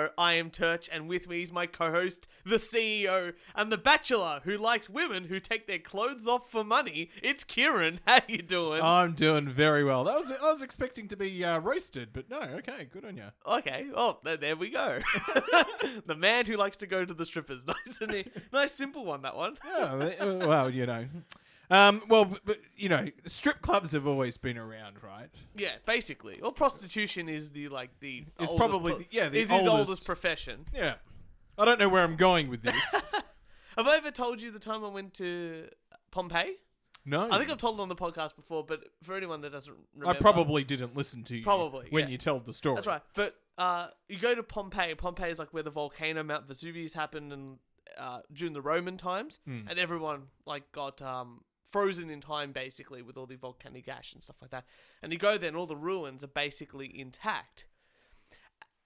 Show. I am Turch, and with me is my co-host, the CEO, and the bachelor who likes women who take their clothes off for money. It's Kieran. How you doing? I'm doing very well. I was expecting to be roasted, but no. Okay, good on you. Okay, well, there we go. The man who likes to go to the strippers. Nice, isn't he? Nice, simple one, that one. Yeah, well, you know. But you know, strip clubs have always been around, right? Yeah, basically. Well, prostitution is the It's oldest probably the his oldest. oldest profession. Yeah. I don't know where I'm going with this. Have I ever told you the time I went to Pompeii? No. I think I've told it on the podcast before, but for anyone that doesn't remember... I probably didn't listen to you Probably, when yeah. you told the story. That's right. But you go to Pompeii. Pompeii is like where the volcano Mount Vesuvius happened and during the Roman times. And everyone got frozen in time, basically, with all the volcanic ash and stuff like that. And you go there and all the ruins are basically intact.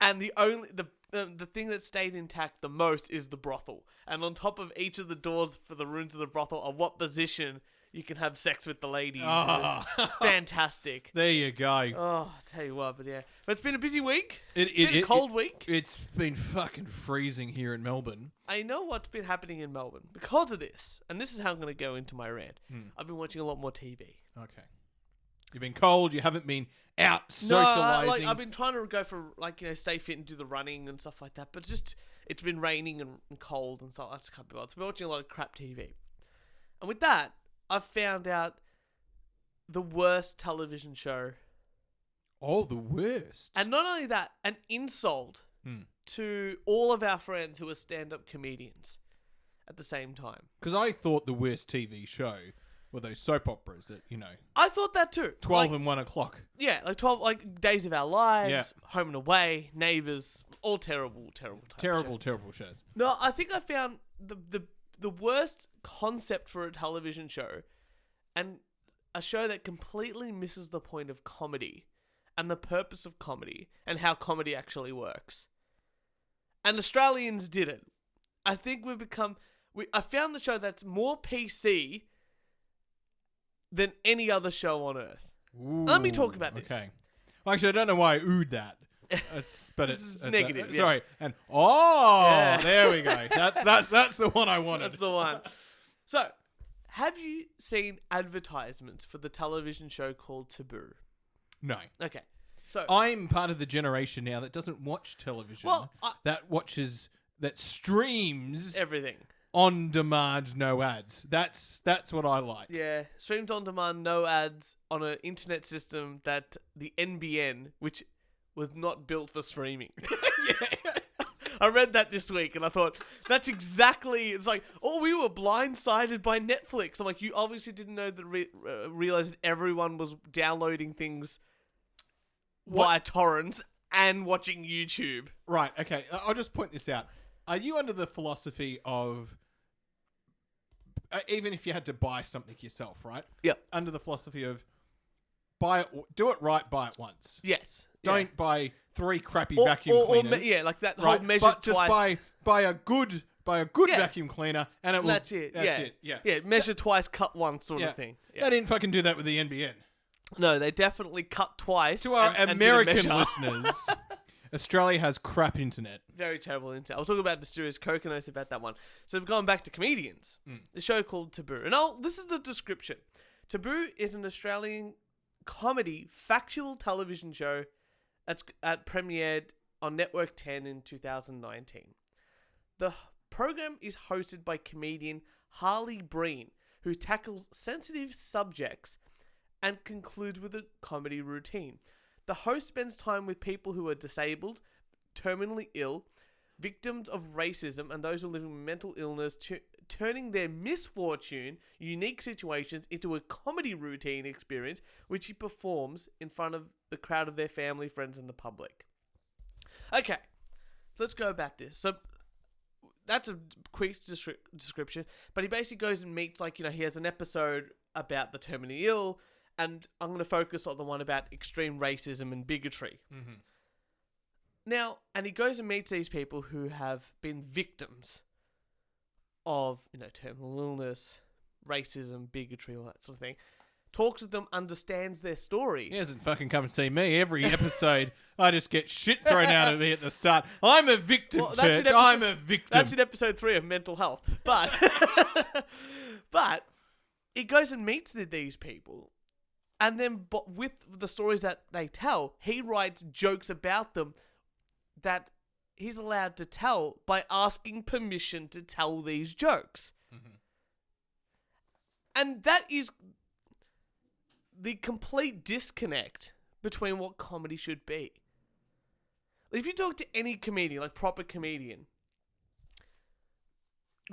And the thing that stayed intact the most is the brothel. And on top of each of the doors for the rooms of the brothel are what position you can have sex with the ladies. Oh. It's fantastic. There you go. Oh, I tell you what, but yeah. But it's been a busy week. It's been a cold week. It's been fucking freezing here in Melbourne. I know what's been happening in Melbourne because of this. And this is how I'm going to go into my rant. I've been watching a lot more TV. Okay. You've been cold. You haven't been out socialising. No, I've been trying to go for, stay fit and do the running and stuff like that. But it's been raining and cold and stuff. I just can't be bothered. I've been watching a lot of crap TV. And with that, I've found out the worst television show. Oh, the worst. And not only that, an insult to all of our friends who are stand-up comedians at the same time. Because I thought the worst TV show were those soap operas that, I thought that too. 12 and 1 o'clock. Yeah, 12, Days of Our Lives, Yeah. Home and Away, Neighbours, all terrible Terrible shows. No, I think I found the worst concept for a television show, and a show that completely misses the point of comedy and the purpose of comedy and how comedy actually works. And Australians did it. I think I found the show that's more PC than any other show on earth. Ooh, Let me talk about this. Okay. Well, actually, I don't know why I oohed that. But it's negative. Yeah. Sorry. And there we go. That's the one I wanted. That's the one. So, have you seen advertisements for the television show called Taboo? No. Okay. So I'm part of the generation now that doesn't watch television. Well, that streams everything on demand, no ads. That's what I like. Yeah, streams on demand, no ads on an internet system that the NBN, which was not built for streaming. Yeah. I read that this week and I thought, that's exactly... It's like, we were blindsided by Netflix. I'm like, you obviously didn't know that realize that everyone was downloading things via torrents and watching YouTube. Right, okay. I'll just point this out. Are you under the philosophy of... even if you had to buy something yourself, right? Yeah. Under the philosophy of do it right, buy it once. Yes. Don't buy 3 crappy vacuum cleaners. Like that whole measure but twice. Just buy a good vacuum cleaner, and it will. That's it. That's it. Yeah. Yeah. Measure twice, cut once, sort of thing. Yeah. They didn't fucking do that with the NBN. No, they definitely cut twice. To our and American did a measure. listeners, Australia has crap internet. Very terrible internet. I was talking about Mysterious Coconuts about that one. So we've gone back to comedians. The show called Taboo, and this is the description. Taboo is an Australian comedy factual television show at premiered on Network 10 in 2019. The program is hosted by comedian Harley Breen, who tackles sensitive subjects and concludes with a comedy routine. The host spends time with people who are disabled, terminally ill, victims of racism, and those who are living with mental illness, turning their misfortune, unique situations into a comedy routine experience, which he performs in front of the crowd of their family, friends, and the public. Okay, so let's go about this. So that's a quick description, but he basically goes and meets, he has an episode about the terminally ill, and I'm going to focus on the one about extreme racism and bigotry. Mm-hmm. Now, and he goes and meets these people who have been victims of, terminal illness, racism, bigotry, all that sort of thing. talks with them, understands their story. He hasn't fucking come and see me. Every episode, I just get shit thrown out of me at the start. I'm a victim, Turch. I'm a victim. That's in episode 3 of Mental Health. But, but he goes and meets these people. And then with the stories that they tell, he writes jokes about them that he's allowed to tell by asking permission to tell these jokes. Mm-hmm. And that is the complete disconnect between what comedy should be. If you talk to any comedian, like proper comedian,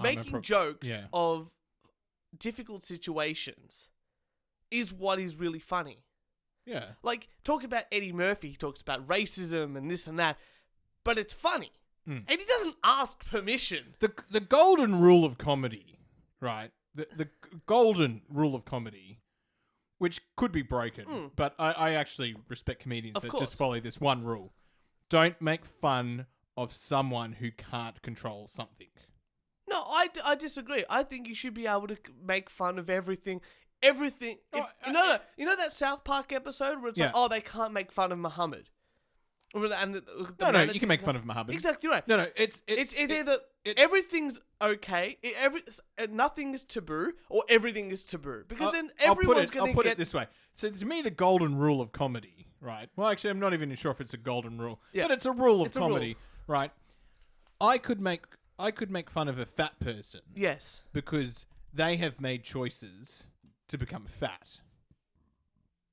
making jokes of difficult situations is what is really funny. Yeah. Like, talk about Eddie Murphy, he talks about racism and this and that, but it's funny. And he doesn't ask permission. The golden rule of comedy, right? The golden rule of comedy, which could be broken, but I actually respect comedians that just follow this one rule. Don't make fun of someone who can't control something. No, I disagree. I think you should be able to make fun of everything. Everything. You know that South Park episode where it's like, oh, they can't make fun of Muhammad. And no, you can make fun of Muhammad. Exactly right. No, it's either everything's okay, nothing is taboo, or everything is taboo. Because then everyone's going to I'll put it this way. So to me, the golden rule of comedy, right? Well, actually, I'm not even sure if it's a golden rule, but it's a rule of comedy, right? I could make fun of a fat person, yes, because they have made choices to become fat,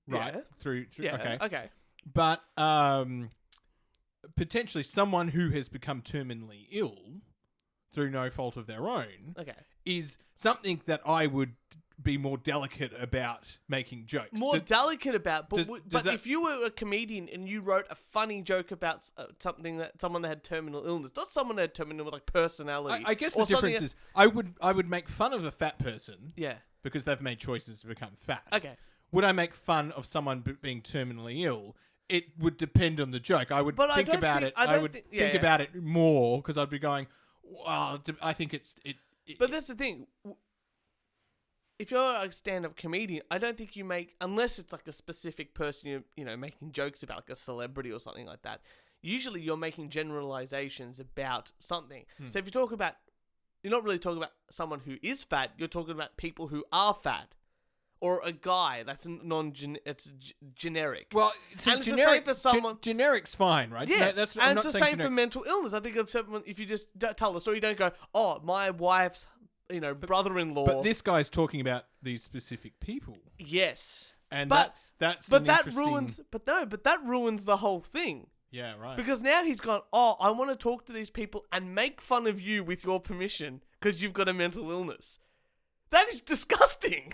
right? Yeah. Through okay. But potentially someone who has become terminally ill through no fault of their own is something that I would be more delicate about making jokes. But if you were a comedian and you wrote a funny joke about someone that had terminal illness, not someone that had terminal like personality. I guess the difference is I would make fun of a fat person. Yeah. Because they've made choices to become fat. Okay. Would I make fun of someone being terminally ill? It would depend on the joke. I would think about it. I would think about it more because I'd be going, well, I think it's... But that's the thing. If you're a stand-up comedian, I don't think you make... Unless it's like a specific person you're making jokes about, like a celebrity or something like that. Usually you're making generalizations about something. So if you talk about... You're not really talking about someone who is fat. You're talking about people who are fat. Or a guy that's generic. Well, and it's the same for someone. Generic's fine, right? Yeah, no, and it's the same for mental illness. I think if you just tell the story, you don't go, "Oh, my wife's, brother-in-law." But this guy's talking about these specific people. Yes, and that's but that ruins. But that ruins the whole thing. Yeah, right. Because now he's gone, "Oh, I want to talk to these people and make fun of you with your permission because you've got a mental illness." That is disgusting.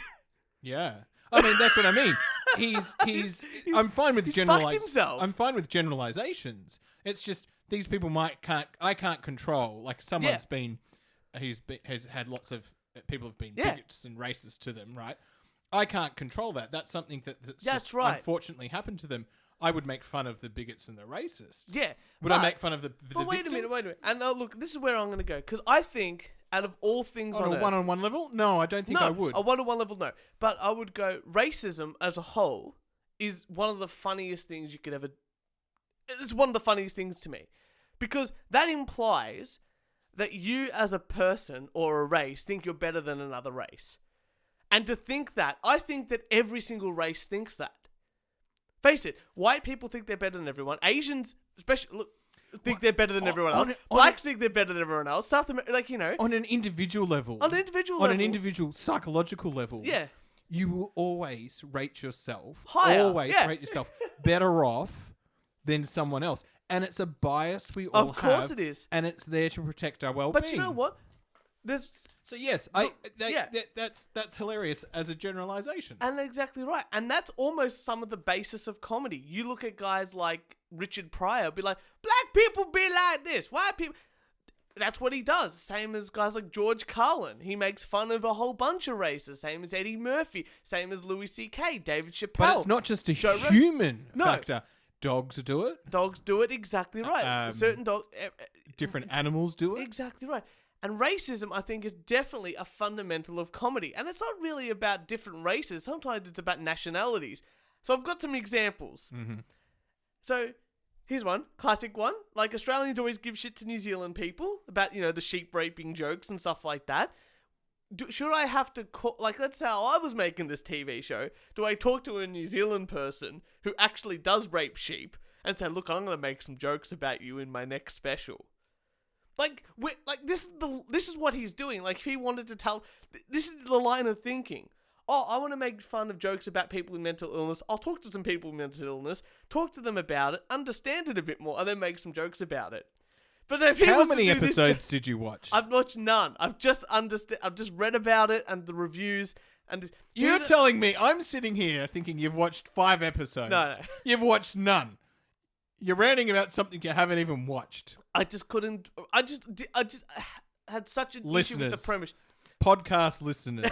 Yeah, I mean that's what I mean. He's I'm fine with I'm fine with generalizations. It's just these people I can't control. Like someone's has had lots of people have been bigots and racist to them, right? I can't control that. That's something that's just unfortunately happened to them. I would make fun of the bigots and the racists. Yeah, would I make fun of the wait a minute. And look, this is where I'm going to go because I think. Out of all things on a one-on-one level? No, I don't think I would. A one-on-one level, no. But I would go, racism as a whole is one of the funniest things you could ever... It's one of the funniest things to me. Because that implies that you as a person or a race think you're better than another race. And to think that, I think that every single race thinks that. Face it, white people think they're better than everyone. Asians, especially... think they're better than everyone else. Blacks think they're better than everyone else. South America, on an individual level. On an individual psychological level. Yeah. You will always rate yourself. Higher. Rate yourself better off than someone else. And it's a bias we all have. Of course it is. And it's there to protect our well-being. But you know what? So yes, that's hilarious as a generalization. And exactly right. And that's almost some of the basis of comedy. You look at guys like Richard Pryor, be like, black people be like this, white people... That's what he does. Same as guys like George Carlin. He makes fun of a whole bunch of races. Same as Eddie Murphy. Same as Louis C.K., David Chappelle. But it's not just a human factor. Dogs do it. Dogs do it, exactly right. Certain dogs... different animals do it. Exactly right. And racism, I think, is definitely a fundamental of comedy. And it's not really about different races. Sometimes it's about nationalities. So I've got some examples. Mm-hmm. So here's one, classic one. Like, Australians always give shit to New Zealand people about, the sheep raping jokes and stuff like that. Should I have to call, like, that's how I was making this TV show. Do I talk to a New Zealand person who actually does rape sheep and say, look, I'm going to make some jokes about you in my next special? Like, this is what he's doing. Like, if he wanted to tell, this is the line of thinking. Oh, I want to make fun of jokes about people with mental illness. I'll talk to some people with mental illness, talk to them about it, understand it a bit more, and then make some jokes about it. But if he How was to many do episodes did you watch? I've watched none. I've just read about it and the reviews. And You're telling me I'm sitting here thinking you've watched 5 episodes. No. You've watched none. You're ranting about something you haven't even watched. I just couldn't. I just had such an issue with the premise. Podcast listeners.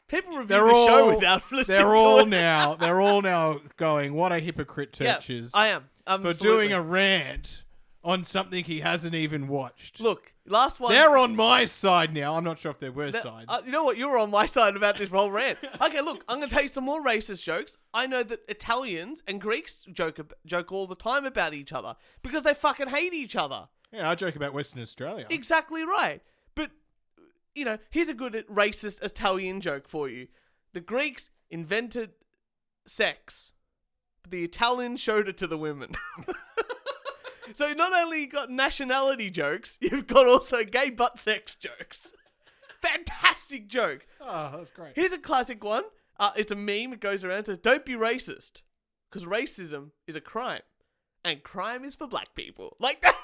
People review the show without listening. They're all now going, what a hypocrite Turch is. I am. For doing a rant on something he hasn't even watched. Look, last one. They're on my side now. I'm not sure if there were sides. You know what? You were on my side about this whole rant. Okay, look, I'm going to tell you some more racist jokes. I know that Italians and Greeks joke all the time about each other because they fucking hate each other. Yeah, I joke about Western Australia. Exactly right. But, here's a good racist Italian joke for you. The Greeks invented sex, but the Italians showed it to the women. So not only you got nationality jokes, you've got also gay butt sex jokes. Fantastic joke. Oh, that's great. Here's a classic one. It's a meme. It goes around and says, don't be racist, because racism is a crime, and crime is for black people. Like that.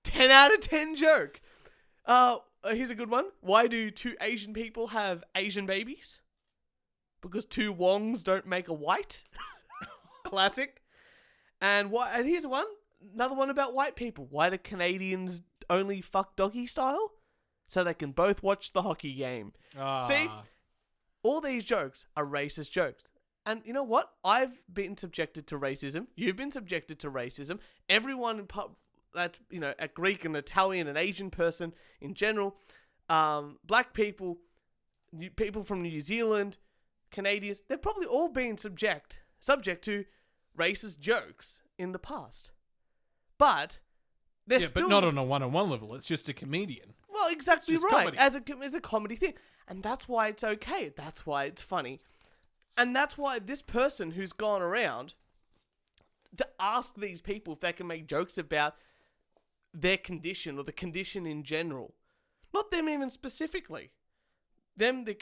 10 out of 10 joke. Here's a good one. Why do 2 Asian people have Asian babies? Because 2 Wongs don't make a white. Classic. And here's another one about white people. Why do Canadians only fuck doggy style? So they can both watch the hockey game. See? All these jokes are racist jokes. And you know what? I've been subjected to racism. You've been subjected to racism. Everyone that, a Greek and Italian and Asian person in general, black people, people from New Zealand, Canadians, they've probably all been subject to racist jokes in the past. But they're still... but not on a one-on-one level. It's just a comedian. Well, exactly right. Comedy. As a comedy thing. And that's why it's okay. That's why it's funny. And that's why this person who's gone around to ask these people if they can make jokes about their condition or the condition in general. Not them even specifically. The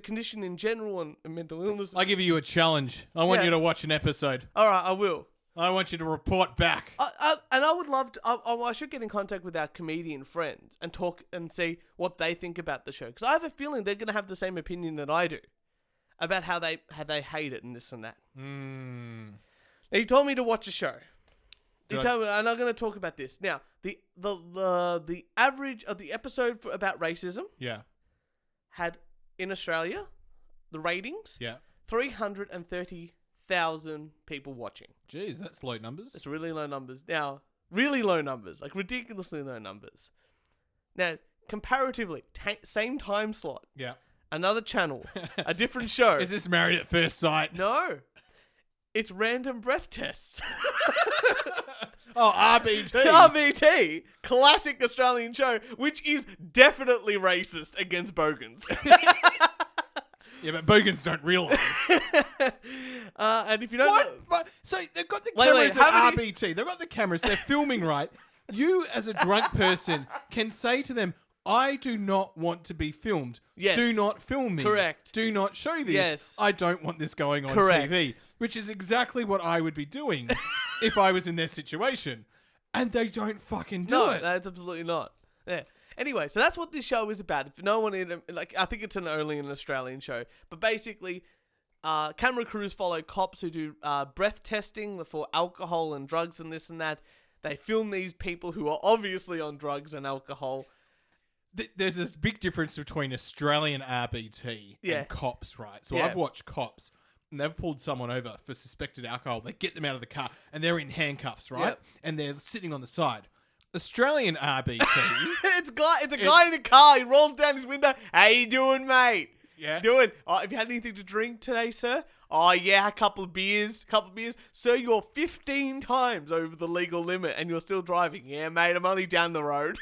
condition in general and mental illness. I give you a challenge. I want you to watch an episode. All right, I will. I want you to report back. And I would love to. I should get in contact with our comedian friends and talk and see what they think about the show, because I have a feeling they're going to have the same opinion that I do about how they hate it and this and that. Now, you told me to watch a show. You told me, and I'm going to talk about this now. The average of the episode about racism. Yeah. Had in Australia, the ratings. Yeah. 330,000 people watching. Jeez, that's low numbers. It's really low numbers. Now, really low numbers, like ridiculously low numbers. Now, comparatively, same time slot. Yeah. Another channel, a different show. Is this Married at First Sight? No. It's random breath tests. Oh, RBT. RBT, classic Australian show, which is definitely racist against bogans. Yeah, but bogans don't realise. And if you don't know... But, so they've got the cameras at RBT. They've got the cameras. They're filming, right? You, as a drunk person, can say to them, I do not want to be filmed. Yes. Do not film me. Correct. Do not show this. Yes. I don't want this going on Correct. TV. Which is exactly what I would be doing if I was in their situation. And they don't fucking do it. No, that's absolutely not. Yeah. Anyway, so that's what this show is about. If no one I think it's only an Australian show, but basically, camera crews follow cops who do breath testing for alcohol and drugs and this and that. They film these people who are obviously on drugs and alcohol. There's this big difference between Australian RBT and Cops, right? So I've watched Cops, and they've pulled someone over for suspected alcohol. They get them out of the car, and they're in handcuffs, right? Yep. And they're sitting on the side. Australian RBT. It's a guy in a car. He rolls down his window. How you doing, mate? Yeah. Doing? Oh, have you had anything to drink today, sir? Oh, yeah, a couple of beers. Sir, you're 15 times over the legal limit and you're still driving. Yeah, mate, I'm only down the road.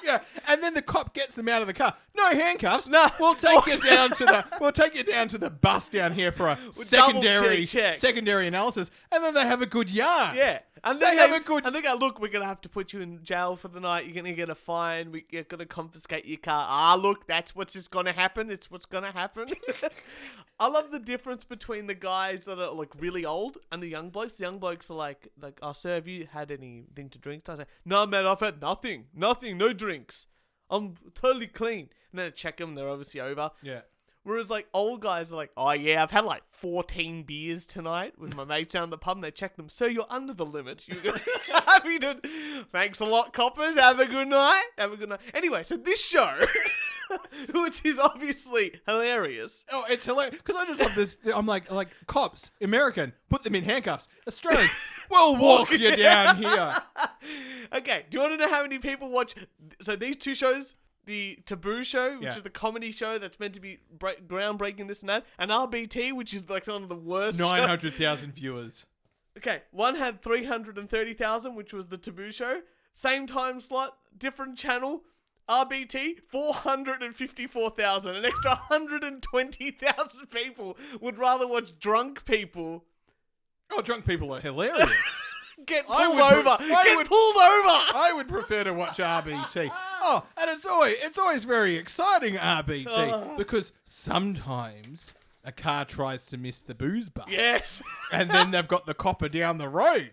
Yeah, and then the cop gets them out of the car. No handcuffs. No. We'll take you down to the bus down here for a secondary analysis, and then they have a good yarn. Yeah. And they have a good... And they go, look, we're going to have to put you in jail for the night. You're going to get a fine. We're going to confiscate your car. Look, that's what's just going to happen. It's what's going to happen. I love the difference between the guys that are like really old and the young blokes. The young blokes are like, oh, sir, have you had anything to drink? I say, no, man, I've had nothing, no drinks. I'm totally clean. And then I check them, they're obviously over. Yeah. Whereas like old guys are like, oh yeah, I've had like 14 beers tonight with my mates down the pub, and they check them. So you're under the limit. You're happy to. Thanks a lot, coppers. Have a good night. Anyway, so this show, which is obviously hilarious. Oh, it's hilarious because I just love this. I'm like cops, American, put them in handcuffs. Australian, we'll walk you down here. Okay, do you want to know how many people watch? So these two shows. The Taboo show, which is the comedy show that's meant to be groundbreaking, this and that, and RBT, which is like one of the worst. 900,000 viewers. Okay, one had 330,000, which was the Taboo show. Same time slot, different channel. RBT, 454,000. An extra 120,000 people would rather watch drunk people. Oh, drunk people are hilarious. Get pulled over. I would prefer to watch RBT. Oh, and it's always very exciting, RBT, because sometimes a car tries to miss the booze bus. Yes. And then they've got the copper down the road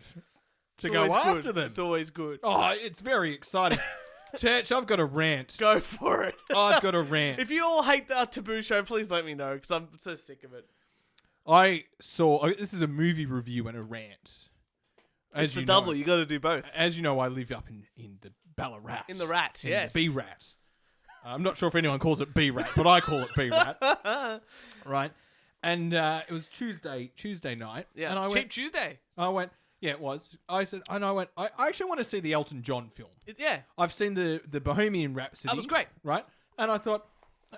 to go after them. It's always good. Oh, it's very exciting. Turch, I've got a rant. Go for it. I've got a rant. If you all hate the Taboo show, please let me know, because I'm so sick of it. This is a movie review and a rant. It's the double. You got to do both. As you know, I live up in the Ballarat. In the rats, yes. The B-rat. I'm not sure if anyone calls it B-rat, but I call it B-rat. Right. And it was Tuesday night. Yeah. And I Cheap Tuesday. I went, yeah, it was. I actually want to see the Elton John film. Yeah. I've seen the Bohemian Rhapsody. That was great. Right. And I thought,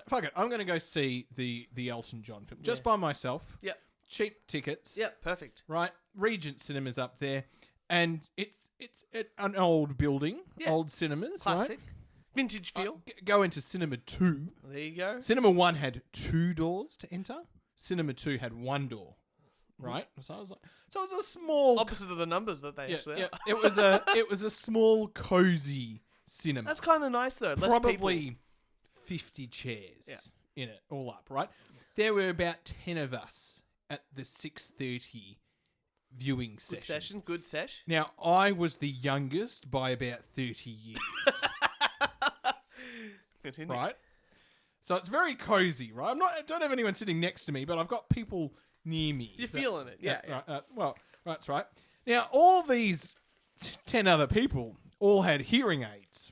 fuck it, I'm going to go see the Elton John film just by myself. Yep. Cheap tickets. Yep, perfect. Right. Regent Cinema's up there. And it's an old building, old cinemas, classic, right? Vintage feel. Go into Cinema 2. There you go. Cinema 1 had 2 doors to enter. Cinema 2 had 1 door, right? So it was a small opposite of the numbers that they actually are. It was a small, cozy cinema. That's kind of nice though. Probably 50 chairs in it, all up, right? There were about 10 of us at the 6:30. Viewing session. Good sesh. Now, I was the youngest by about 30 years. Continue. Right? So it's very cozy, right? I don't have anyone sitting next to me, but I've got people near me. You're feeling it, yeah. Right, well, that's right. Now, all these 10 other people all had hearing aids.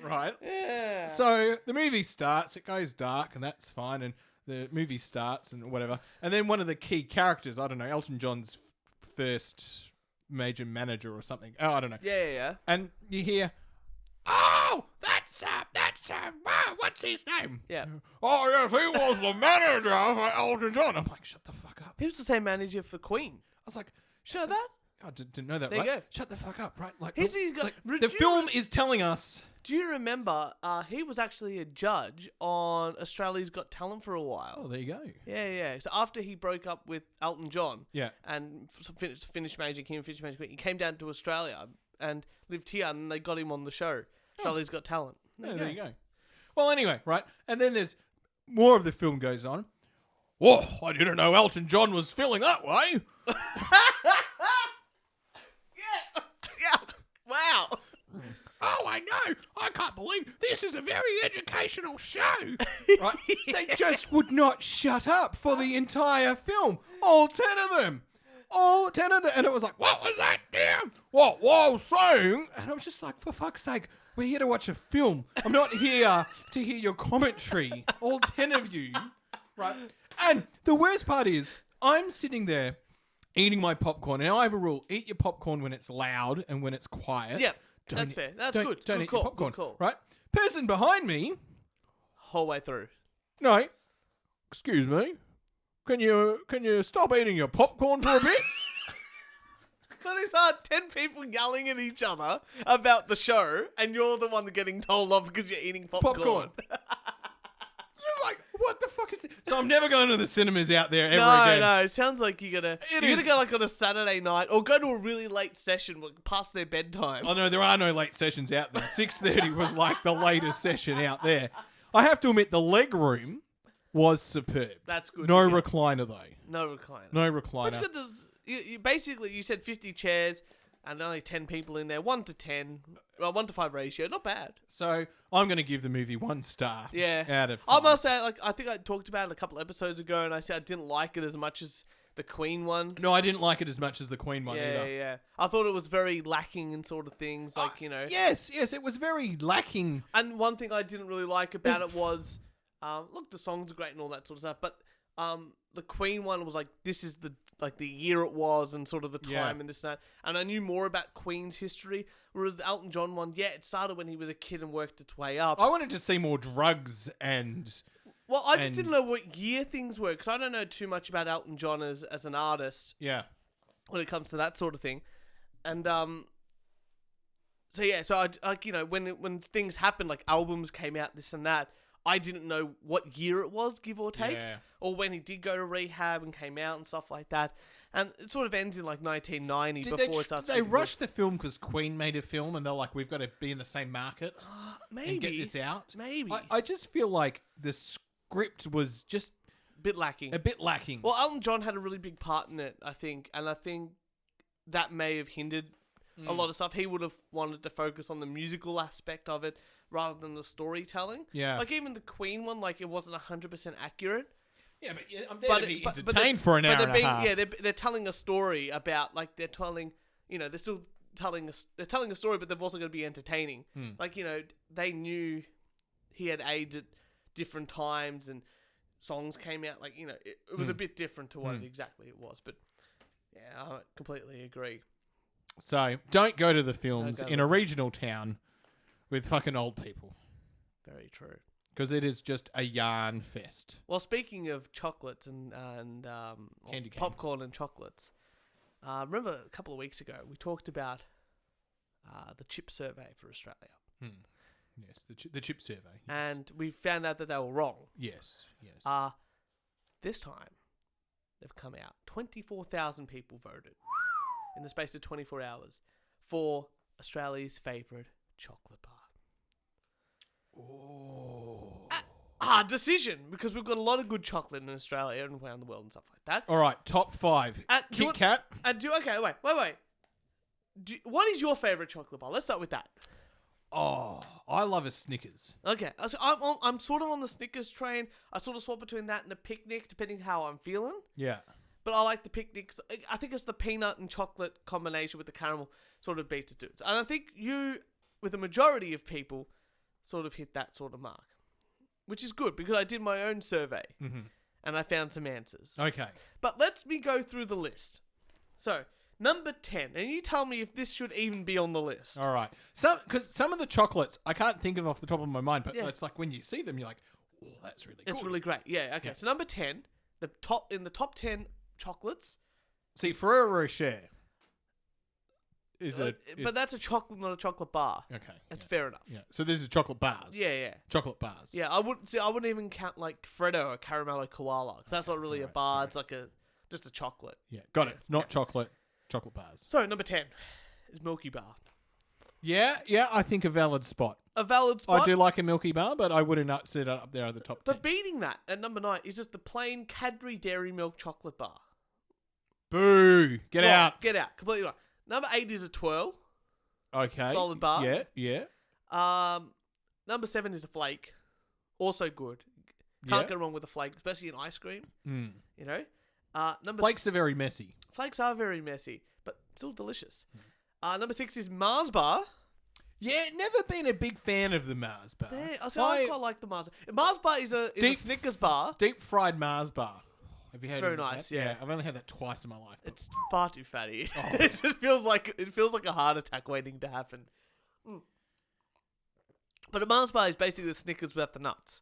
Right? Yeah. So the movie starts, it goes dark, and that's fine, and the movie starts and whatever. And then one of the key characters, I don't know, Elton John's first major manager or something. Oh, I don't know. Yeah. And you hear, that's what's his name? Yeah. Oh, yes, he was the manager for Elton John. I'm like, shut the fuck up. He was the same manager for Queen. I was like, shut that? I didn't know that, there right? You go. Shut the fuck up, right? Like, the film is telling us. Do you remember he was actually a judge on Australia's Got Talent for a while? Oh, there you go. Yeah. So after he broke up with Elton John and finished managing him, he came down to Australia and lived here, and they got him on the show. Australia's Got Talent. There you go. Well, anyway, right? And then there's more of the film goes on. Whoa, I didn't know Elton John was feeling that way. Yeah. Wow. Oh, I know. I can't believe this is a very educational show. Right? They just would not shut up for the entire film. All 10 of them. And it was like, what was that, damn? What was saying? And I was just like, for fuck's sake, we're here to watch a film. I'm not here to hear your commentary. All 10 of you. Right? And the worst part is, I'm sitting there eating my popcorn. Now I have a rule: eat your popcorn when it's loud and when it's quiet. Yeah, that's fair. That's good. Don't good eat call. your popcorn. Good call. Right? Person behind me. Whole way through. No, excuse me. Can you stop eating your popcorn for a bit? So these are 10 people yelling at each other about the show, and you're the one getting told off because you're eating popcorn. It's just like, what the fuck is it? So I'm never going to the cinemas out there ever again. No, it sounds like you gotta go like on a Saturday night, or go to a really late session past their bedtime. Oh no, there are no late sessions out there. 6:30 was like the latest session out there. I have to admit, the leg room was superb. That's good. No recliner though. No recliner. No recliner. What's good is you basically you said 50 chairs and only 10 people in there. 1 to 10, well, 1 to 5 ratio. Not bad. So I'm going to give the movie 1 star. Yeah. Out of 5. I must say, I think I talked about it a couple episodes ago, and I said I didn't like it as much as the Queen one. No, I didn't like it as much as the Queen one either. Yeah. I thought it was very lacking in sort of things, Yes, it was very lacking. And one thing I didn't really like about it was, look, the songs are great and all that sort of stuff, but the Queen one was like, this is the year it was and sort of the time and this and that. And I knew more about Queen's history, whereas the Elton John one, it started when he was a kid and worked its way up. I wanted to see more drugs and... Well, I just didn't know what year things were, because I don't know too much about Elton John as an artist. Yeah. When it comes to that sort of thing. And, so I when things happened, like albums came out, this and that, I didn't know what year it was, give or take. Yeah. Or when he did go to rehab and came out and stuff like that. And it sort of ends in like 1990 before it starts. Did they rush the film because Queen made a film and they're like, we've got to be in the same market maybe. and get this out? Maybe. I just feel like the script was just... a bit lacking. Well, Elton John had a really big part in it, I think. And I think that may have hindered a lot of stuff. He would have wanted to focus on the musical aspect of it rather than the storytelling. Yeah. Like even the Queen one, like it wasn't 100% accurate. Yeah, but I'm there to be entertained for an hour and a half. Yeah, they're telling a story about, like, they're telling, they're still telling a story, but they've also got to be entertaining. Like, they knew he had AIDS at different times and songs came out, like, it was a bit different to what exactly it was. But, yeah, I completely agree. So, don't go to the films in a regional town with fucking old people. Very true. Because it is just a yarn fest. Well, speaking of chocolates and candy cane. Popcorn and chocolates, remember a couple of weeks ago we talked about the chip survey for Australia. Yes, the chip survey. Yes. And we found out that they were wrong. Yes. This time, they've come out. 24,000 people voted in the space of 24 hours for Australia's favourite chocolate bar. Oh. Hard decision, because we've got a lot of good chocolate in Australia and around the world and stuff like that. All right, top 5. Kit Kat. Okay, wait. What is your favourite chocolate bar? Let's start with that. Oh, I love a Snickers. Okay, so I'm sort of on the Snickers train. I sort of swap between that and a picnic, depending how I'm feeling. Yeah. But I like the picnics. I think it's the peanut and chocolate combination with the caramel sort of beats it to it. And I think you, with the majority of people, sort of hit that sort of mark, which is good because I did my own survey and I found some answers. Okay. But let me go through the list. So, number 10, and you tell me if this should even be on the list. All right. Because some of the chocolates I can't think of off the top of my mind, but it's like when you see them, you're like, oh, that's really good. It's really great. Yeah, okay. Yeah. So number 10, the top 10 chocolates. See, Ferrero Rocher. But that's a chocolate, not a chocolate bar. Okay, that's fair enough. Yeah. So this is chocolate bars. Yeah. Chocolate bars. Yeah, I wouldn't even count like Freddo or Caramello Koala, because that's not really a bar. Sorry. It's like just a chocolate. Yeah, got it. Not chocolate. Chocolate bars. So number 10 is Milky Bar. Yeah, I think a valid spot. A valid spot. I do like a Milky Bar, but I wouldn't set it up there at the top 10. But beating that at number 9 is just the plain Cadbury Dairy Milk chocolate bar. Boo! Get out. Get out. Completely right. Number 8 is a Twirl. Okay. Solid bar. Yeah. Number 7 is a Flake. Also good. Can't go wrong with a Flake, especially in ice cream. You know? Flakes are very messy. Flakes are very messy, but still delicious. Number 6 is Mars Bar. Yeah, never been a big fan of the Mars Bar. Yeah, I quite like the Mars Bar. Mars Bar is a Snickers bar. Deep fried Mars Bar. Have you had very it? nice, yeah. I've only had that twice in my life. But... It's far too fatty. Oh. It just feels like a heart attack waiting to happen. But a Mars bar is basically the Snickers without the nuts.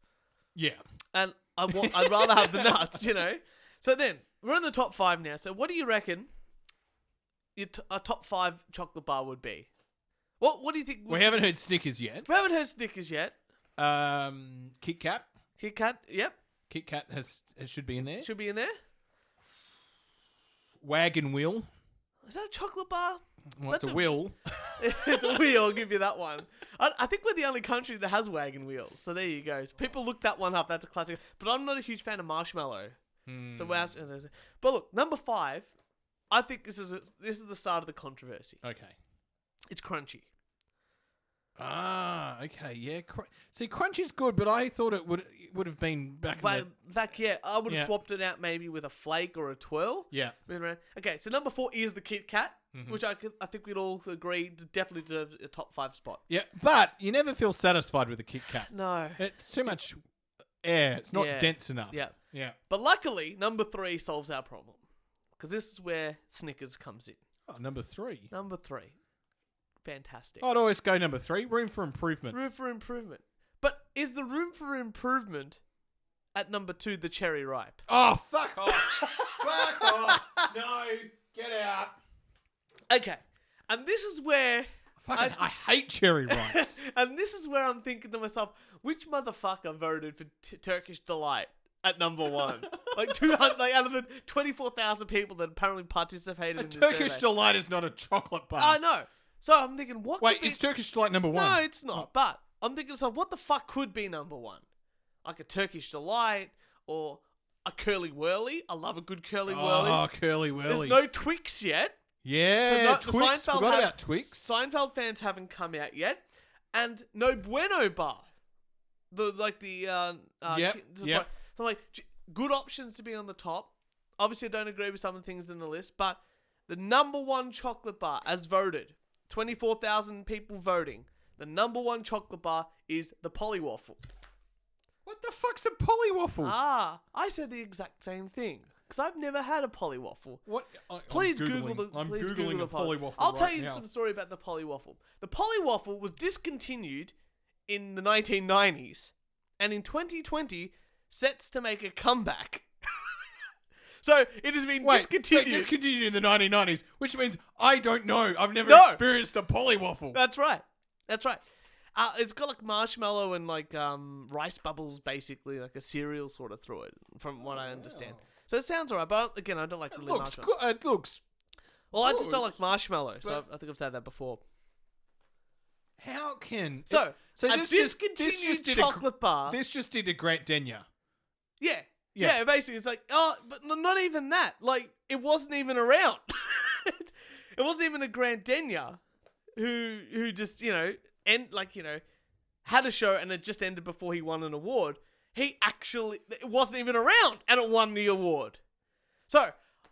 Yeah. And I'd rather have the nuts, you know. So then we're in the top 5 now. So what do you reckon a top 5 chocolate bar would be? What do you think? We haven't heard Snickers yet. We haven't heard Snickers yet. Kit Kat. Kit Kat, yep. Kit Kat should be in there. Should be in there. Wagon Wheel. Is that a chocolate bar? Well, it's a wheel. It's a wheel, I'll give you that one. I think we're the only country that has wagon wheels. So there you go. So people look that one up. That's a classic. But I'm not a huge fan of marshmallow. So but look, number 5, I think this is the start of the controversy. Okay. It's crunchy. Ah, okay, yeah. See, crunchy's good, but I thought it would have been back. Yeah, I would have swapped it out maybe with a flake or a twirl. Yeah. Okay, so number 4 is the Kit Kat, which I think we'd all agree definitely deserves a top 5 spot. Yeah, but you never feel satisfied with a Kit Kat. No, it's too much air. It's not dense enough. Yeah, yeah. But luckily, number 3 solves our problem because this is where Snickers comes in. Oh, number 3. Number 3. Fantastic. I'd always go number 3. Room for improvement. Room for improvement. But is the room for improvement at number 2 the cherry ripe? Oh, fuck off. Fuck off. No, get out. Okay. And this is where... I hate cherry ripe. And this is where I'm thinking to myself, which motherfucker voted for Turkish Delight at number 1? Like 200, out of the 24,000 people that apparently participated in this Turkish survey. Delight is not a chocolate bar. I know. So I'm thinking, what Wait, could be... is Turkish Delight number 1? No, it's not. Oh. But I'm thinking to myself, what the fuck could be number 1? Like a Turkish Delight or a Curly Whirly. I love a good Curly Whirly. Oh, Curly Whirly. There's no Twix yet. Yeah, so Twix. Forgot about Twix. Seinfeld fans haven't come out yet. And no Bueno bar. Yep. So like, good options to be on the top. Obviously, I don't agree with some of the things in the list, but the number 1 chocolate bar, as voted, 24,000 people voting. The number 1 chocolate bar is the Polywaffle. What the fuck's a Polywaffle? I said the exact same thing because I've never had a Polywaffle. What? Please I'm Google the. I'm please Googling Google the Polywaffle. I'll tell right you now. some story about the Polywaffle. The Polywaffle was discontinued in the 1990s, and in 2020 sets to make a comeback. So it has been discontinued. So discontinued in the 1990s, which means I don't know. I've never experienced a Polywaffle. That's right. It's got like marshmallow and like rice bubbles, basically like a cereal sort of through it, from what I understand. So it sounds alright, but again, I don't like really marshmallow. It looks. Well, I just don't like marshmallow, so I think I've had that before. How can so a this discontinued chocolate bar? This just did a Grant Denyer. Yeah, basically, it's like, but not even that. Like, it wasn't even around. It wasn't even a Grant Denyer who just, had a show and it just ended before he won an award. It wasn't even around and it won the award. So,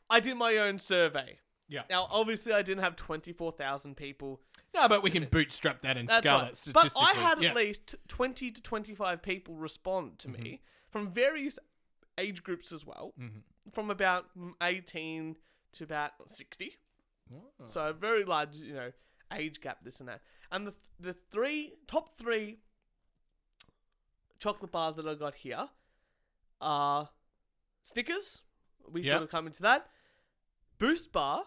I did my own survey. Yeah. Now, obviously, I didn't have 24,000 people. No, but we can bootstrap that and scale that statistically. But I had at least 20 to 25 people respond to me from various age groups as well, from about 18 to about 60. Oh. So a very large, age gap, this and that. And the top three chocolate bars that I got here are Snickers. We sort of come into that. Boost Bar.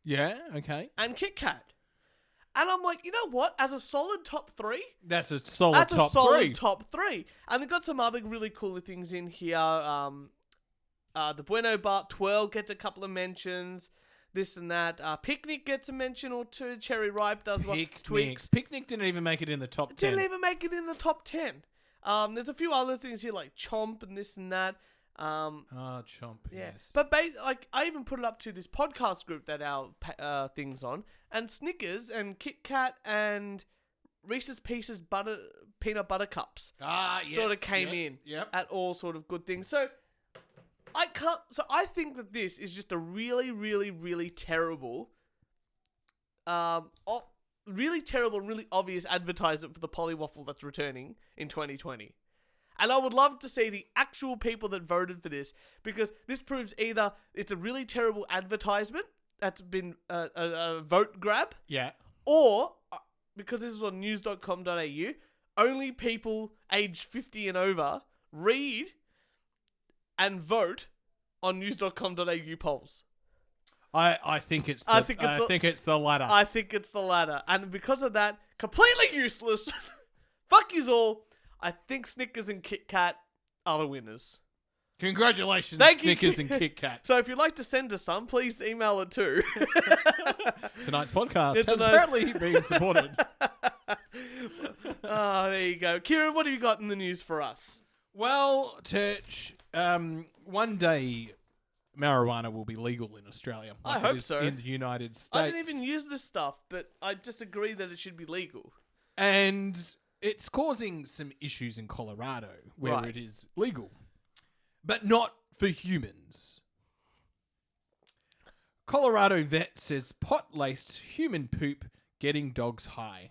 Yeah, okay. And Kit Kat. And I'm like, you know what? As a solid top 3, that's a solid top 3. And they've got some other really cool things in here. The Bueno Bar Twirl gets a couple of mentions. This and that. Picnic gets a mention or two. Cherry Ripe does what? Twix. Picnic didn't even make it in the top 10. Didn't even make it in the top 10. There's a few other things here like Chomp and this and that. Chomp, yes. But I even put it up to this podcast group that our thing's on, and Snickers and Kit Kat and Reese's Pieces peanut butter cups sort of came in at all sort of good things. So I think that this is just a really, really, really terrible, really terrible, really obvious advertisement for the Polywaffle that's returning in 2020. And I would love to see the actual people that voted for this, because this proves either it's a really terrible advertisement that's been a vote grab, or because this is on news.com.au, only people aged 50 and over read and vote on news.com.au polls. I think it's the latter. I think it's the latter. And because of that, completely useless. Fuck yous all. I think Snickers and Kit Kat are the winners. Congratulations, Snickers and Kit Kat. So if you'd like to send us some, please email it too. Tonight's podcast has apparently been supported. Oh, there you go. Kieran, what have you got in the news for us? Well, Turch, one day marijuana will be legal in Australia. I hope so. In the United States. I didn't even use this stuff, but I just agree that it should be legal. And it's causing some issues in Colorado where it is legal, but not for humans. Colorado vet says pot-laced human poop getting dogs high.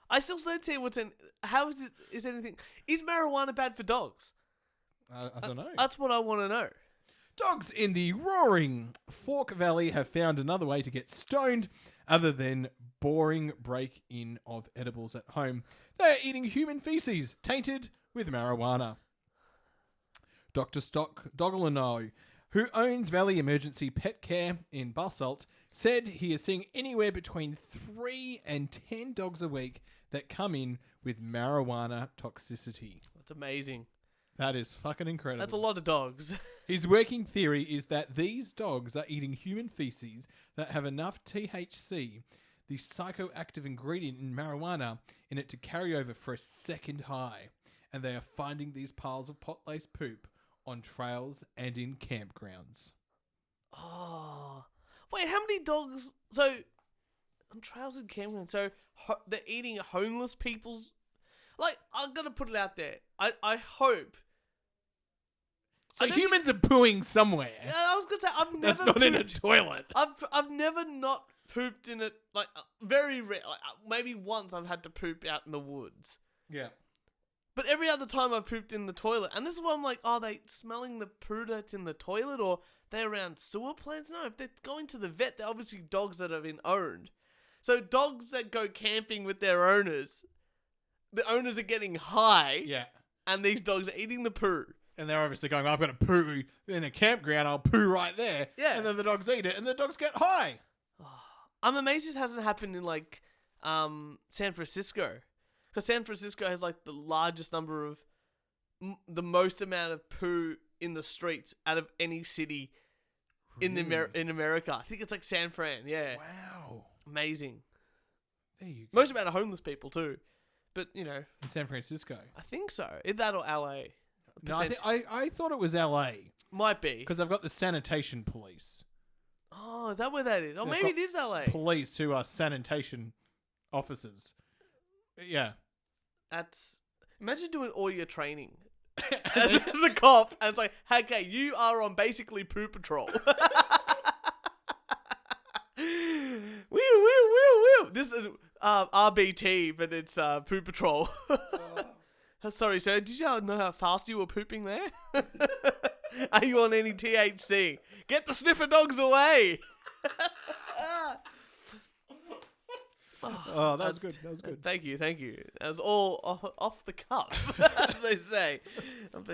I still don't see what's in. How is this? Is anything? Is marijuana bad for dogs? I don't know. That's what I want to know. Dogs in the roaring Fork Valley have found another way to get stoned other than boring break-in of edibles at home. They are eating human feces tainted with marijuana. Dr. Stock Dogalino, who owns Valley Emergency Pet Care in Basalt, said he is seeing anywhere between 3 and 10 dogs a week that come in with marijuana toxicity. That's amazing. That is fucking incredible. That's a lot of dogs. His working theory is that these dogs are eating human feces that have enough THC, the psychoactive ingredient in marijuana, in it to carry over for a second high. And they are finding these piles of pot-laced poop on trails and in campgrounds. Oh. Wait, how many dogs? So, on trails and campgrounds, so they're eating homeless people's... Like, I'm going to put it out there. I hope... So humans are pooing somewhere. I was going to say, I've never That's not pooped. in a toilet. I've never not pooped in it. Like, very rare. Like, maybe once I've had to poop out in the woods. Yeah. But every other time I've pooped in the toilet. And this is why I'm like, are they smelling the poo that's in the toilet, or they're around sewer plants? No, if they're going to the vet, they're obviously dogs that have been owned. So dogs that go camping with their owners, the owners are getting high. Yeah. And these dogs are eating the poo. And they're obviously going, I've got to poo in a campground, I'll poo right there. Yeah. And then the dogs eat it, and the dogs get high. I'm amazed this hasn't happened in, like, San Francisco. Because San Francisco has, like, the largest number of... the most amount of poo in the streets out of any city in in America. I think it's, like, San Fran, yeah. Wow. Amazing. There you go. Most amount of homeless people, too. But, you know... In San Francisco? I think so. Either that or LA. No, I thought it was LA. Might be. Because I've got the sanitation police. Oh, is that where that is? Oh, maybe it is LA. Police who are sanitation officers. Yeah. That's... Imagine doing all your training as a cop, and it's like, okay, you are on basically poo patrol. Woo. This is RBT, but it's poo patrol. Sorry, sir. Did you know how fast you were pooping there? Are you on any THC? Get the sniffer dogs away. Oh, that was good. That was good. Thank you. That was all off the cuff, as they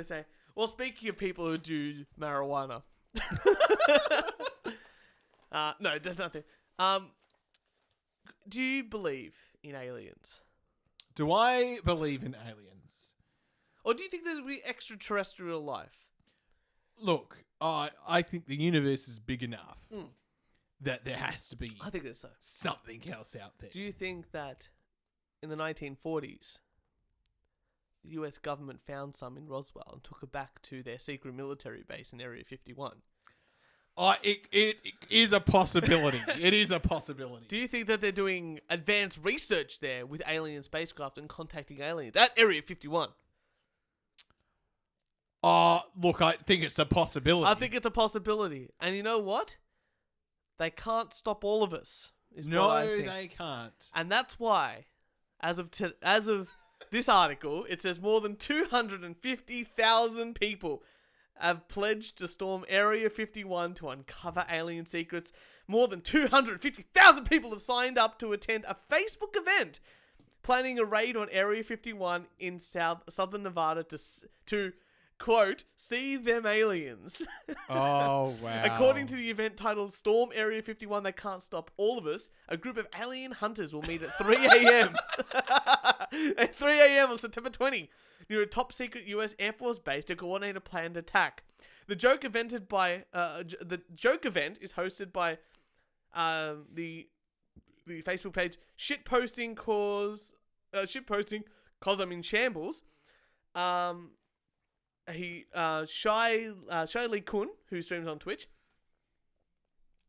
say. Well, speaking of people who do marijuana. No, there's nothing. Do you believe in aliens? Do I believe in aliens? Or do you think there's be extraterrestrial life? Look, I think the universe is big enough that there has to be I think there's so. something else out there. Do you think that in the 1940s, the US government found some in Roswell and took it back to their secret military base in Area 51? It is a possibility. It is a possibility. Do you think that they're doing advanced research there with alien spacecraft and contacting aliens at Area 51? Look, I think it's a possibility. I think it's a possibility. And you know what? They can't stop all of us. Is what I think. They can't. And that's why as of this article, it says more than 250,000 people have pledged to storm Area 51 to uncover alien secrets. More than 250,000 people have signed up to attend a Facebook event planning a raid on Area 51 in southern Nevada to quote, see them aliens. Oh, wow. According to the event titled Storm Area 51, They Can't Stop All of Us, a group of alien hunters will meet at 3 a.m. At 3 a.m. on September 20 near a top-secret US Air Force base to coordinate a planned attack. The joke event is hosted by the Facebook page Shitposting Cause I'm in Shambles. Shai Lee Kun, who streams on Twitch.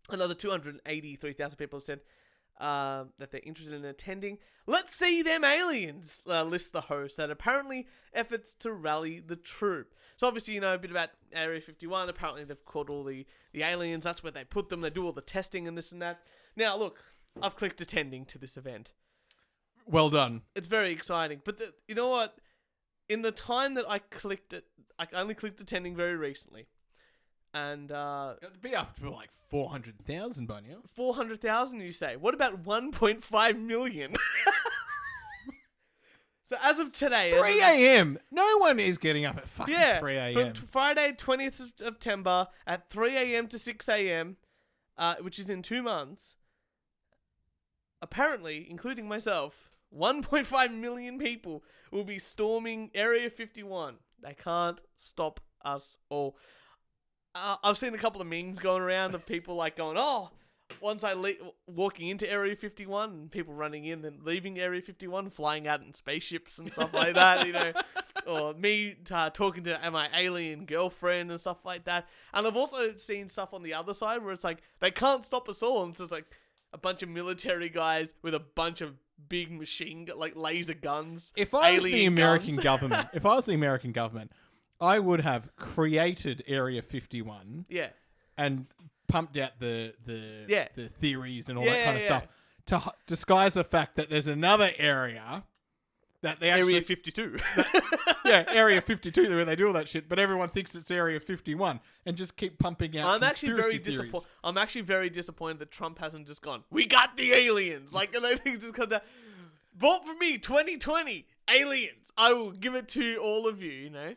Another 283,000 people have said that they're interested in attending. Let's see them aliens, lists the host, that apparently efforts to rally the troop. So obviously, you know a bit about Area 51. Apparently they've caught all the aliens. That's where they put them. They do all the testing and this and that. Now, look, I've clicked attending to this event. Well done. It's very exciting. But you know what? In the time that I clicked it, I only clicked attending very recently. And it'd be up to like 400,000 by now. 400,000, you say? What about 1.5 million? So as of today, 3 a.m. No one is getting up at fucking 3 a.m. From Friday 20th of September at 3 a.m. to 6 a.m., which is in 2 months. Apparently, including myself, 1.5 million people will be storming Area 51. They can't stop us all. I've seen a couple of memes going around of people like going, oh, once I walking into Area 51 and people running in, then leaving Area 51, flying out in spaceships and stuff like that, you know, or me talking to my alien girlfriend and stuff like that. And I've also seen stuff on the other side where it's like, they can't stop us all. And it's just like a bunch of military guys with a bunch of big laser guns. If I was the American government, I would have created Area 51. Yeah. And pumped out the theories and all that kind of stuff to disguise the fact that there's another area that they actually... Area 52. Area 52 where they do all that shit, but everyone thinks it's Area 51 and just keep pumping out I'm actually very disappointed that Trump hasn't just gone, we got the aliens! Like, and I think just come down, vote for me, 2020, aliens! I will give it to all of you, you know?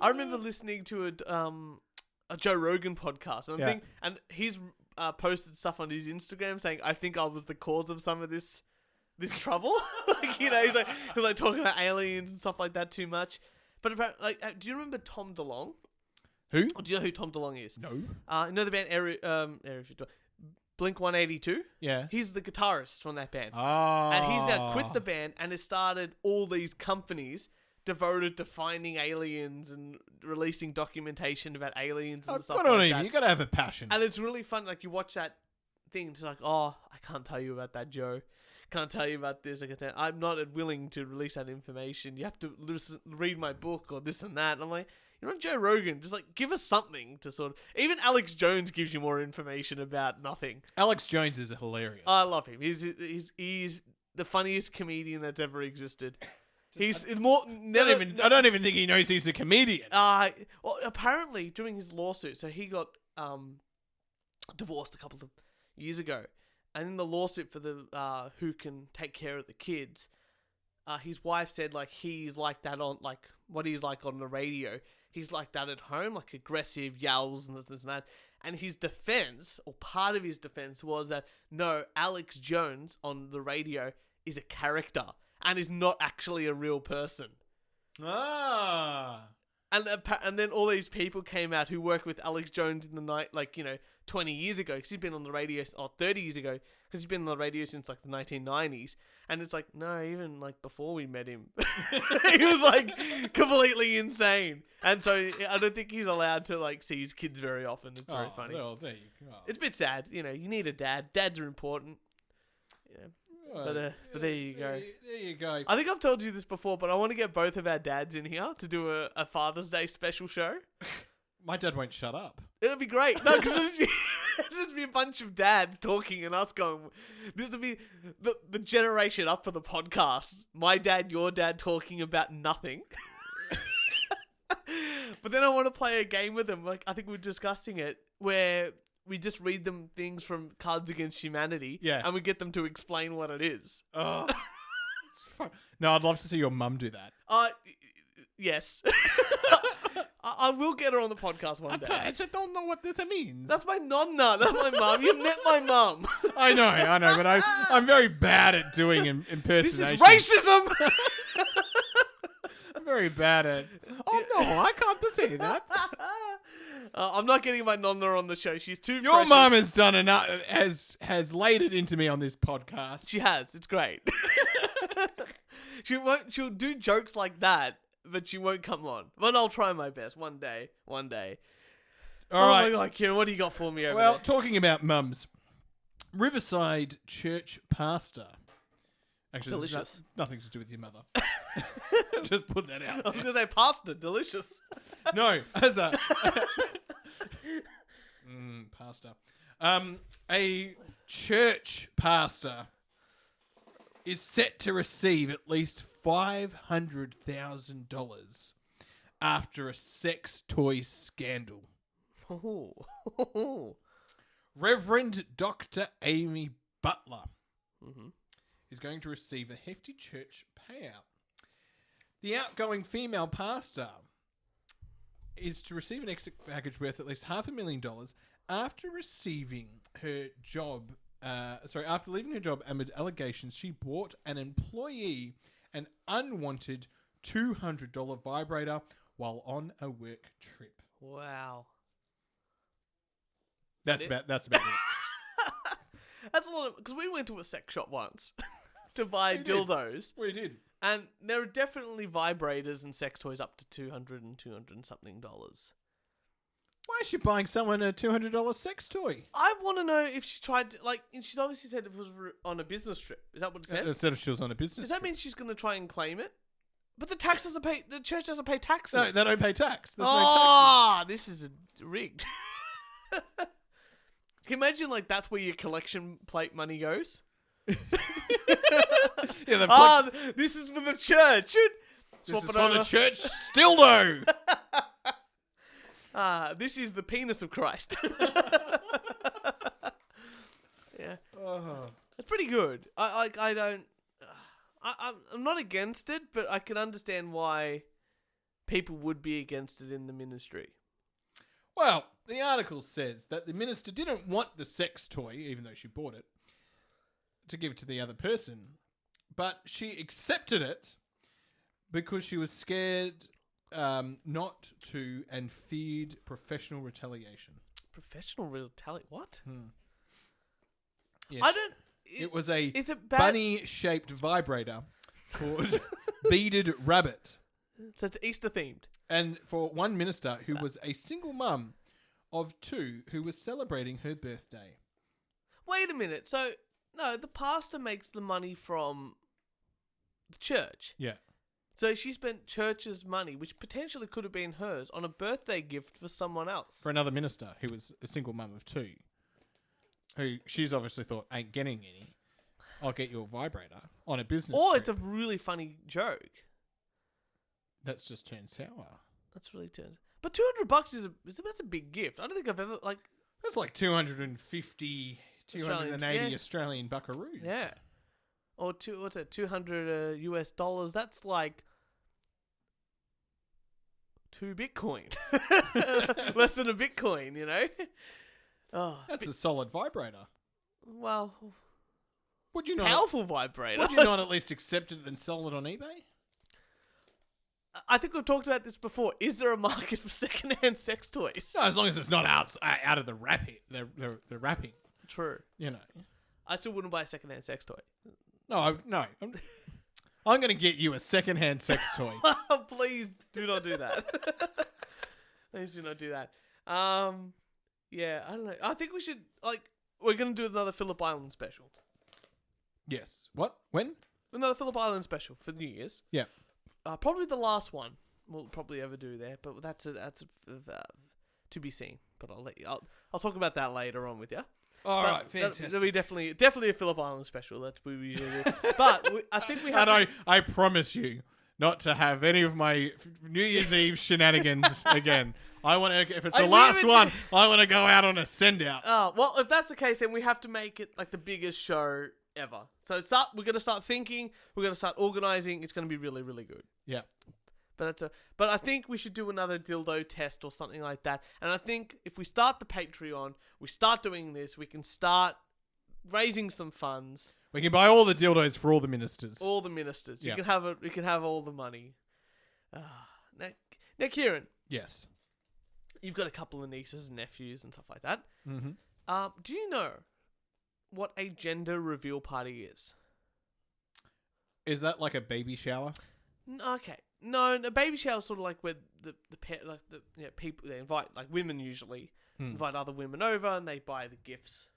I remember listening to a Joe Rogan podcast, and he's posted stuff on his Instagram saying, "I think I was the cause of some of this trouble." Like, you know, he's like talking about aliens and stuff like that too much. But apparently, do you remember Tom DeLonge? Who? Or do you know who Tom DeLonge is? No. You know the band Area 51? Blink 182? Yeah. He's the guitarist from that band. Oh. And he's now quit the band and has started all these companies devoted to finding aliens and releasing documentation about aliens and stuff like that. You gotta have a passion. And it's really fun. Like, you watch that thing, it's like, oh, I can't tell you about that, Joe. Can't tell you about this. I'm not willing to release that information. You have to read my book or this and that. And I'm like, you're on Joe Rogan. Just like, give us something to sort of... Even Alex Jones gives you more information about nothing. Alex Jones is hilarious. I love him. He's the funniest comedian that's ever existed. He's more. I don't even think he knows he's a comedian. Well, apparently during his lawsuit, so he got divorced a couple of years ago, and in the lawsuit for the who can take care of the kids, his wife said like he's like that on like what he's like on the radio. He's like that at home, like aggressive yells and this and that. And his defense, or part of his defense, was that no, Alex Jones on the radio is a character. And is not actually a real person. Ah. And then all these people came out who worked with Alex Jones in the night, 20 years ago, because he's been on the radio, or 30 years ago, because he's been on the radio since like the 1990s. And it's like, no, even like before we met him, he was like completely insane. And so I don't think he's allowed to like see his kids very often. It's very funny. Well, there you go. It's a bit sad, you know. You need a dad. Dads are important. Yeah. But there you go. There you go. I think I've told you this before, but I want to get both of our dads in here to do a Father's Day special show. My dad won't shut up. It'll be great. No, because just be a bunch of dads talking and us going, this will be the generation up for the podcast. My dad, your dad talking about nothing. But then I want to play a game with them. Like, I think we're discussing it where we just read them things from Cards Against Humanity. Yeah. And we get them to explain what it is. Oh. No, I'd love to see your mum do that. Yes. I will get her on the podcast one day. I just don't know what this means. That's my nonna. That's my mum. You met my mum. I know, but I'm very bad at doing impersonation. This is racism! I'm very bad at... Oh, no, I can't say that. I'm not getting my nonna on the show. She's too Your precious. mum has done enough, has laid it into me on this podcast. She has. It's great. She'll do jokes like that, but she won't come on. But I'll try my best one day. All Oh right. my God, Kieran, what do you got for me over Well, there? talking about mums, Riverside Church pastor. Actually, Delicious. Nothing to do with your mother. Just put that out. I was going to say pasta. Delicious. No, as a pasta. A church pastor is set to receive at least $500,000 after a sex toy scandal. Oh. Reverend Dr. Amy Butler Mm-hmm. is going to receive a hefty church payout. The outgoing female pastor is to receive an exit package worth at least $500,000 after receiving her job. After leaving her job amid allegations, she bought an employee an unwanted $200 vibrator while on a work trip. Wow. That's about it. That's a lot of... Because we went to a sex shop once to buy dildos. We did. And there are definitely vibrators and sex toys up to $200 and something. Why is she buying someone a $200 sex toy? I want to know if she tried to, like, and she's obviously said it was on a business trip. Is that what it said? Instead of she was on a business Does that mean she's going to try and claim it? But the church doesn't pay taxes. No, they don't pay tax. There's no taxes. This is rigged. Can you imagine, like, that's where your collection plate money goes? Yeah, this is for the church. This is for the church stildo. This is the penis of Christ. Yeah. It's pretty good. I'm not against it, but I can understand why people would be against it in the ministry. Well, the article says that the minister didn't want the sex toy, even though she bought it, to give to the other person, but she accepted it because she was scared not to and feared professional retaliation. Professional retaliation? What? Yes. I don't... It was a is it bad? bunny-shaped vibrator called Beaded Rabbit. So it's Easter themed. And for one minister who was a single mum of two who was celebrating her birthday. Wait a minute. So, no, the pastor makes the money from the church. Yeah. So she spent church's money, which potentially could have been hers, on a birthday gift for someone else. For another minister who was a single mum of two. Who she's obviously thought, ain't getting any. I'll get you a vibrator on a business Or trip. it's a really funny joke. That's just turned sour. That's really turned... But $200 that's a big gift. I don't think I've ever, like... That's like 280 Australian buckaroos. Yeah. Or what's that? $200 US dollars. That's like 2 Bitcoin. Less than a Bitcoin, you know? Oh, That's a solid vibrator. Well, Would you not? powerful vibrator. Would you not at least accept it and sell it on eBay? I think we've talked about this before. Is there a market for secondhand sex toys? No, as long as it's not out of the wrapping. The wrapping. True. You know. I still wouldn't buy a secondhand sex toy. No. I'm going to get you a secondhand sex toy. Please do not do that. Please do not do that. Yeah, I don't know. I think we should, we're going to do another Phillip Island special. Yes. What? When? Another Phillip Island special for New Year's. Yeah. Probably the last one we'll probably ever do there, but that's to be seen. But I'll talk about that later on with you. All right, fantastic. That'll be definitely a Phillip Island special. That's what we usually do. But I think we have. And I promise you not to have any of my New Year's Eve shenanigans again. I want to. If it's the last one, I want to go out on a send out. Oh well, if that's the case, then we have to make it like the biggest show ever. So we're gonna start thinking. We're gonna start organizing. It's gonna be really, really good. Yeah. But I think we should do another dildo test or something like that. And I think if we start the Patreon, we start doing this, we can start raising some funds. We can buy all the dildos for all the ministers. All the ministers. Yeah. We can have all the money. Now, Kieran. Yes. You've got a couple of nieces and nephews and stuff like that. Mm-hmm. Do you know what a gender reveal party is? Is that like a baby shower? Okay. No, a baby shower is sort of like where the people they invite, like women usually invite other women over and they buy the gifts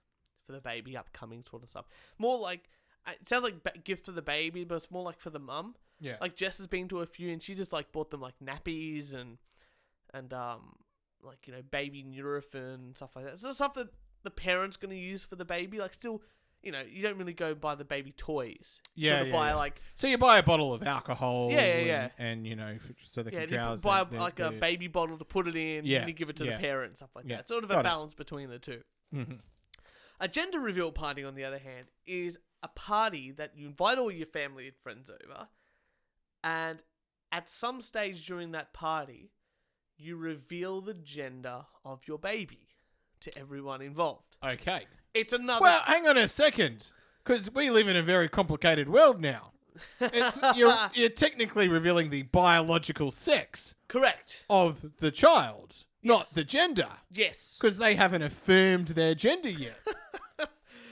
for the baby, upcoming sort of stuff. More like it sounds like gift for the baby, but it's more like for the mum. Yeah. Like Jess has been to a few and she just like bought them like nappies and like baby Nurofen and stuff like that. So stuff that the parent's gonna use for the baby. Like still. You don't really go buy the baby toys. Yeah, sort of buy like. So you buy a bottle of alcohol. Yeah. And so they can you drowse. buy a baby bottle to put it in. Yeah, And you give it to the parent and stuff like that. Sort of Got a balance between the two. Mm-hmm. A gender reveal party, on the other hand, is a party that you invite all your family and friends over, and at some stage during that party, you reveal the gender of your baby to everyone involved. Okay. It's another. Well, hang on a second, because we live in a very complicated world now. You're technically revealing the biological sex. Correct. Of the child, not the gender. Yes. Because they haven't affirmed their gender yet.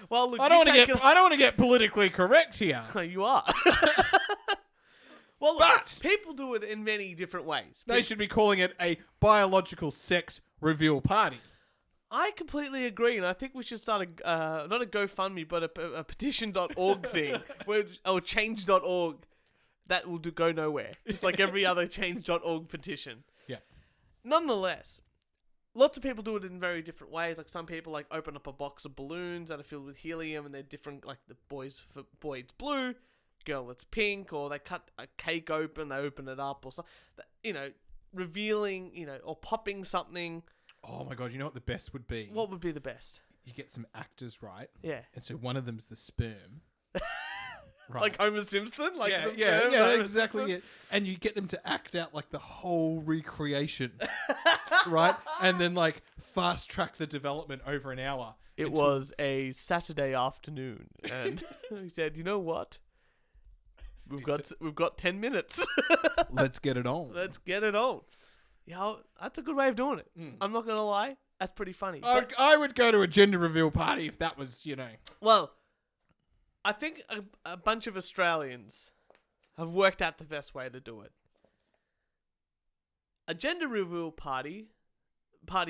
Well, look, I don't want to get politically correct here. You are. Well, look, people do it in many different ways. They should be calling it a biological sex reveal party. I completely agree, and I think we should start not a GoFundMe, but a petition.org thing, or change.org. That will go nowhere. Just like every other change.org petition. Yeah. Nonetheless, lots of people do it in very different ways. Like some people like open up a box of balloons that are filled with helium, and they're different. Like the boy it's blue, girl it's pink, or they cut a cake open, they open it up, or something. Revealing, or popping something. Oh my god, you know what the best would be? What would be the best? You get some actors, right? Yeah. And so one of them's the sperm. Right. Like Homer Simpson? Like yeah, the sperm? Yeah, Homer exactly. Simpson? Yeah. And you get them to act out like the whole recreation. Right? And then like fast track the development over an hour. It was a Saturday afternoon. And he said, you know what? We've got 10 minutes. Let's get it on. Let's get it on. Yeah, that's a good way of doing it. I'm not going to lie. That's pretty funny. I would go to a gender reveal party if that was, Well, I think a bunch of Australians have worked out the best way to do it. A gender reveal party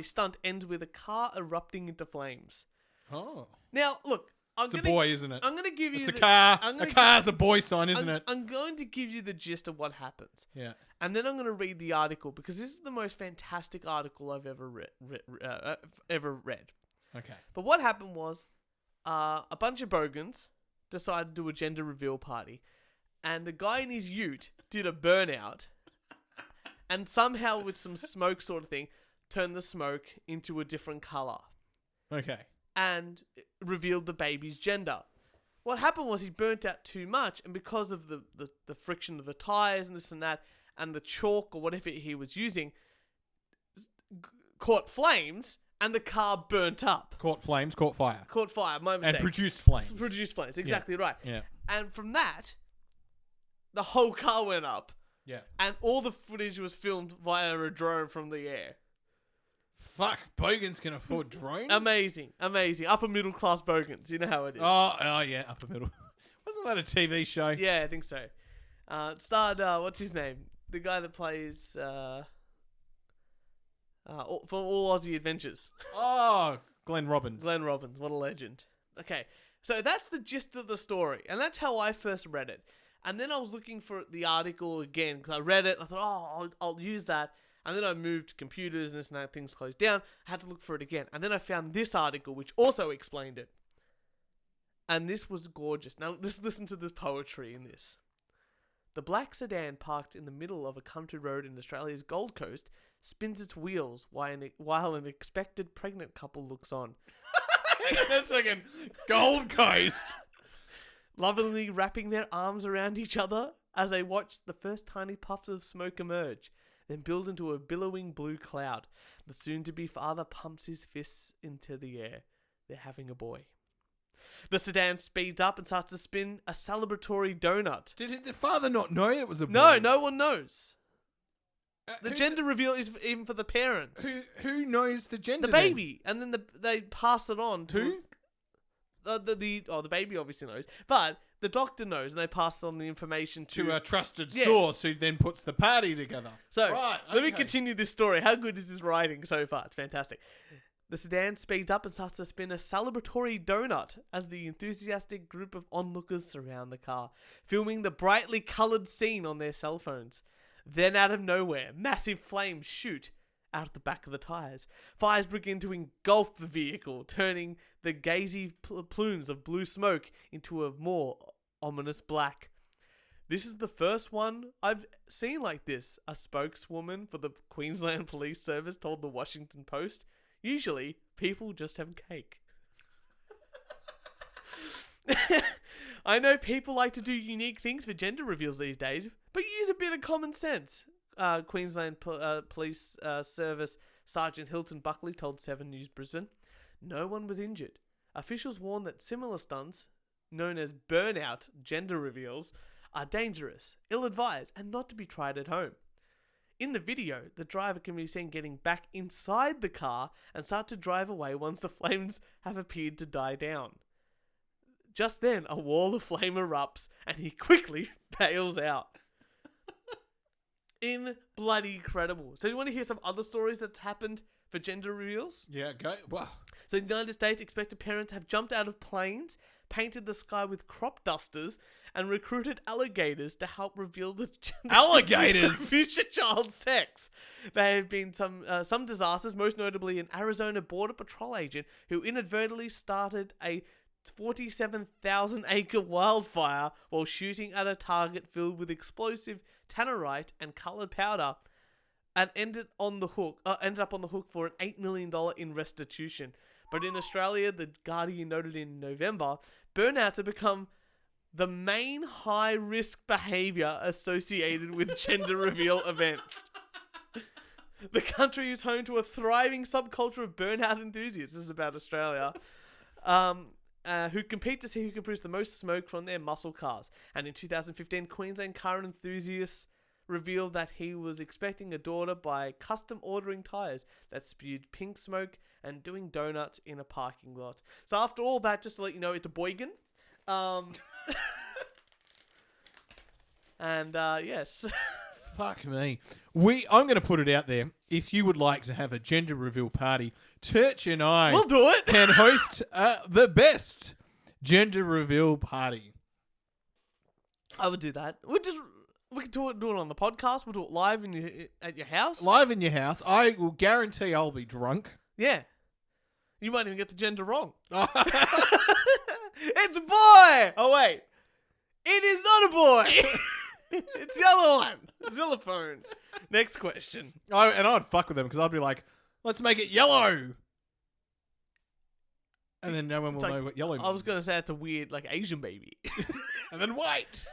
stunt ends with a car erupting into flames. Oh. Now, look. It's a boy, isn't it? I'm going to give you... It's a car. A car's a boy sign, isn't it? I'm going to give you the gist of what happens. Yeah. And then I'm going to read the article, because this is the most fantastic article I've ever read. Okay. But what happened was, a bunch of bogans decided to do a gender reveal party. And the guy in his ute did a burnout. And somehow, with some smoke sort of thing, turned the smoke into a different colour. Okay. And revealed the baby's gender. What happened was he burnt out too much, and because of the friction of the tires and this and that, and the chalk or whatever he was using, caught flames, and the car burnt up. Caught flames, caught fire. Caught fire, my mistake. And produced flames. Produced flames, exactly right. Yeah. And from that, the whole car went up. Yeah. And all the footage was filmed via a drone from the air. Fuck, bogans can afford drones? Amazing. Upper middle class bogans. You know how it is. Oh yeah, upper middle. Wasn't that a TV show? Yeah, I think so. It starred, what's his name? The guy that plays from All Aussie Adventures. Oh, Glenn Robbins. Glenn Robbins, what a legend. Okay, so that's the gist of the story, and that's how I first read it. And then I was looking for the article again, because I read it, and I thought, I'll use that. And then I moved computers and this and that, things closed down. I had to look for it again. And then I found this article, which also explained it. And this was gorgeous. Now, listen to the poetry in this. The black sedan parked in the middle of a country road in Australia's Gold Coast spins its wheels while an expected pregnant couple looks on. Hang on a second. Gold Coast. Lovingly wrapping their arms around each other as they watch the first tiny puffs of smoke emerge, then build into a billowing blue cloud. The soon-to-be father pumps his fists into the air. They're having a boy. The sedan speeds up and starts to spin a celebratory donut. Did the father not know it was a boy? No, no one knows. The gender reveal is even for the parents. Who knows the gender? The baby, and then they pass it on to who? The baby obviously knows, but the doctor knows, and they pass on the information to a trusted source who then puts the party together. So let me continue this story. How good is this writing so far? It's fantastic. The sedan speeds up and starts to spin a celebratory donut as the enthusiastic group of onlookers surround the car, filming the brightly coloured scene on their cell phones. Then out of nowhere, massive flames shoot out the back of the tyres. Fires begin to engulf the vehicle, turning the gazy plumes of blue smoke into a more ominous black. This is the first one I've seen like this, a spokeswoman for the Queensland Police Service told the Washington Post. Usually, people just have cake. I know people like to do unique things for gender reveals these days, but use a bit of common sense. Queensland Police Service Sergeant Hilton Buckley told 7 News Brisbane. No one was injured. Officials warn that similar stunts, known as burnout gender reveals, are dangerous, ill-advised, and not to be tried at home. In the video, the driver can be seen getting back inside the car and start to drive away once the flames have appeared to die down. Just then, a wall of flame erupts and he quickly bails out. Bloody incredible. So you want to hear some other stories that's happened for gender reveals? Yeah, go. Wow. So in the United States, expected parents have jumped out of planes, painted the sky with crop dusters, and recruited alligators to help reveal the future child's sex. There have been some disasters, most notably an Arizona Border Patrol agent who inadvertently started a 47,000-acre wildfire while shooting at a target filled with explosive tannerite and coloured powder, and ended up on the hook for an $8 million in restitution. But in Australia, the Guardian noted in November, burnouts have become the main high-risk behaviour associated with gender reveal events. The country is home to a thriving subculture of burnout enthusiasts. This is about Australia. Who compete to see who can produce the most smoke from their muscle cars. And in 2015, Queensland car enthusiasts revealed that he was expecting a daughter by custom ordering tyres that spewed pink smoke and doing donuts in a parking lot. So after all that, just to let you know, it's a boygan. Yes. Fuck me. I'm going to put it out there. If you would like to have a gender reveal party, Turch and I we'll do it. Can host the best gender reveal party. I would do that. We can do it on the podcast. We'll do it live at your house. Live in your house. I will guarantee I'll be drunk. Yeah. You might even get the gender wrong. It's a boy! Oh, wait. It is not a boy! It's the other one. Xylophone. Next question. I'd fuck with them because I'd be like, let's make it yellow. And then no one will know what yellow means. I was going to say it's a weird, Asian baby. And then white.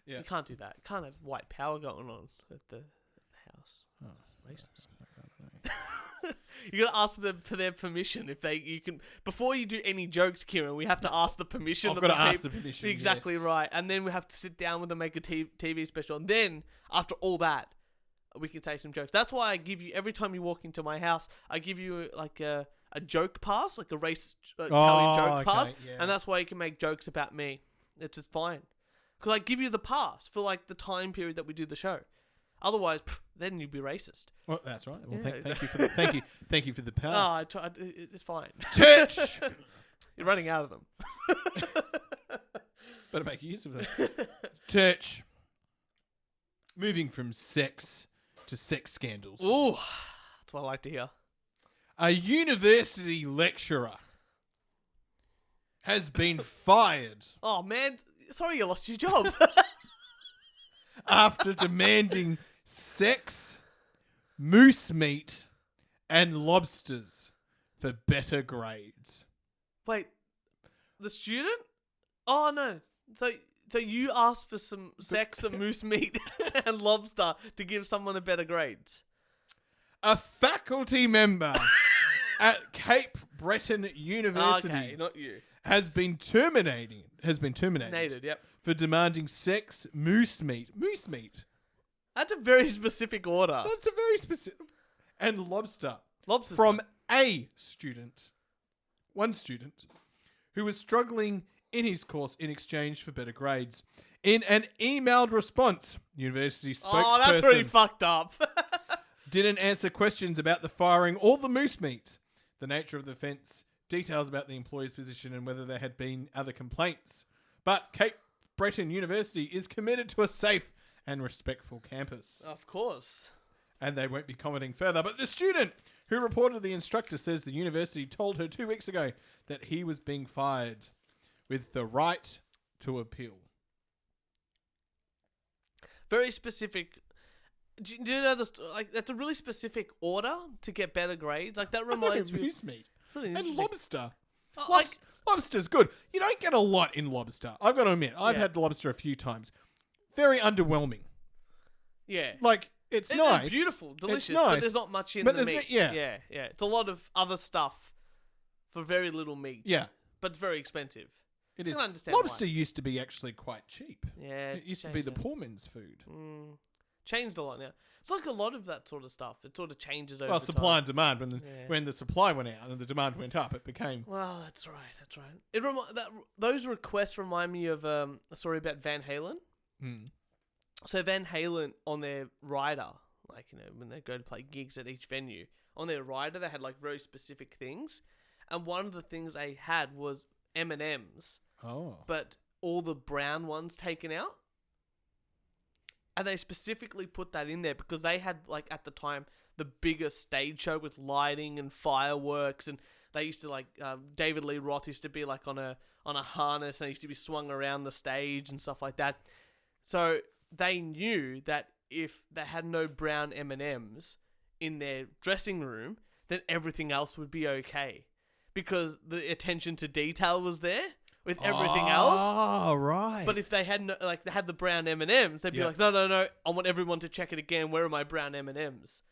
Yeah. You can't do that. You can't have white power going on at the house. Oh, racist. You got to ask them for their permission you can before you do any jokes, Kieran. We have to ask the permission. I've got to ask the permission. Exactly yes. Right, and then we have to sit down with them, make a TV special, and then after all that, we can say some jokes. That's why I give you every time you walk into my house, I give you a joke pass, like a racist Italian joke pass, yeah. And that's why you can make jokes about me. It's just fine because I give you the pass for the time period that we do the show. Otherwise, then you'd be racist. Well, that's right. Well, thank you for the pass. It's fine. Turch! You're running out of them. Better make use of them. Turch. Moving from sex to sex scandals. Ooh, that's what I like to hear. A university lecturer has been fired. Oh, man. Sorry you lost your job. After demanding sex, moose meat, and lobsters for better grades. Wait, the student? Oh, no. So you asked for some sex and moose meat and lobster to give someone a better grades? A faculty member at Cape Breton University Okay, not you. has been terminated. Yep. For demanding sex, moose meat. That's a very specific order. That's a very specific. And lobster. Lobster's from fine. a student. One student who was struggling in his course in exchange for better grades. In an emailed response, university spokesperson Oh, that's really fucked up. didn't answer questions about the firing or the moose meat, the nature of the offence, details about the employee's position, and whether there had been other complaints. But Cape Breton University is committed to a safe and respectful campus. Of course. And they won't be commenting further. But the student who reported the instructor says the university told her 2 weeks ago that he was being fired with the right to appeal. Very specific. Do you know this? Like, that's a really specific order to get better grades. Like, that reminds me. Moose meat Really and lobster. like, Lobster's good. You don't get a lot in lobster. I've got to admit, I've had lobster a few times. Very underwhelming. yeah. Like, it's nice. It's beautiful, delicious, It's nice, but there's not much in but the there's meat. yeah. It's a lot of other stuff for very little meat. Yeah, But it's very expensive. it is. I understand Lobster why. used to be actually quite cheap. Yeah. It used to be the poor man's food. Changed a lot now. It's like a lot of that sort of stuff. It sort of changes over Well, supply time. and demand. When the supply went out and the demand went up, it became... Well, that's right. That's right. Those requests remind me of a story about Van Halen. So Van Halen, on their rider, like, you know, when they go to play gigs at each venue, on their rider they had like very specific things, and one of the things they had was M&Ms. Oh. But all the brown ones taken out. And they specifically put that in there because they had, like, at the time, the biggest stage show with lighting and fireworks, and they used to, like, David Lee Roth used to be, like, on a harness, and he used to be swung around the stage and stuff like that. So they knew that if they had no brown M&Ms in their dressing room, then everything else would be okay. Because the attention to detail was there with everything else. Oh, right. But if they had they had the brown M&Ms, they'd be like, no, I want everyone to check it again. Where are my brown M&Ms?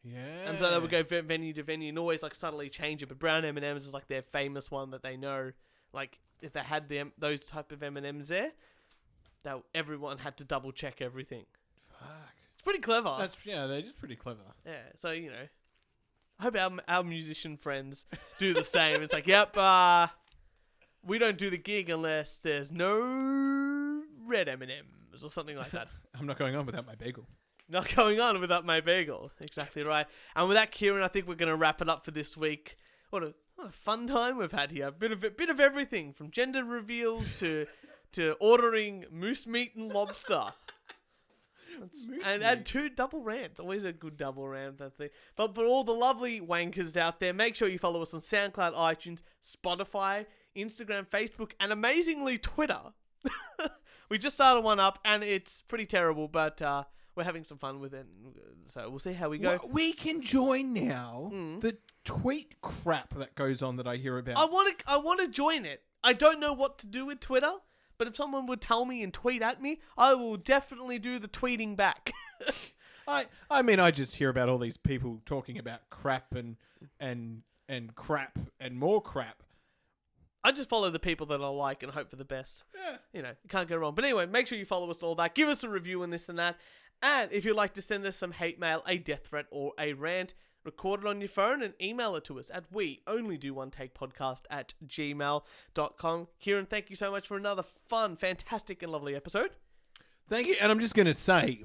Yeah. And so they would go venue to venue and always like subtly change it. But brown M&Ms is like their famous one that they know. Like if they had those type of M&Ms there, everyone had to double check everything. Fuck. It's pretty clever. They're just pretty clever. Yeah. So, you know, I hope our musician friends do the same. It's like, yep, we don't do the gig unless there's no red M&Ms or something like that. I'm not going on without my bagel. Not going on without my bagel. Exactly right. And with that, Kieran, I think we're going to wrap it up for this week. What a fun time we've had here. A bit of everything, from gender reveals to ordering moose meat and lobster. And 2 double rants. Always a good double rant, that thing. But for all the lovely wankers out there, make sure you follow us on SoundCloud, iTunes, Spotify, Instagram, Facebook, and amazingly Twitter. We just started one up, and it's pretty terrible, but we're having some fun with it. So we'll see how we go. Well, we can join now the tweet crap that goes on that I hear about. I want to join it. I don't know what to do with Twitter. But if someone would tell me and tweet at me, I will definitely do the tweeting back. I mean, I just hear about all these people talking about crap and crap and more crap. I just follow the people that I like and hope for the best. Yeah. You know, you can't go wrong. But anyway, make sure you follow us and all that. Give us a review and this and that. And if you'd like to send us some hate mail, a death threat, or a rant, record it on your phone and email it to us at weonlydoontakepodcast@gmail.com. Kieran, thank you so much for another fun, fantastic, and lovely episode. Thank you. And I'm just going to say,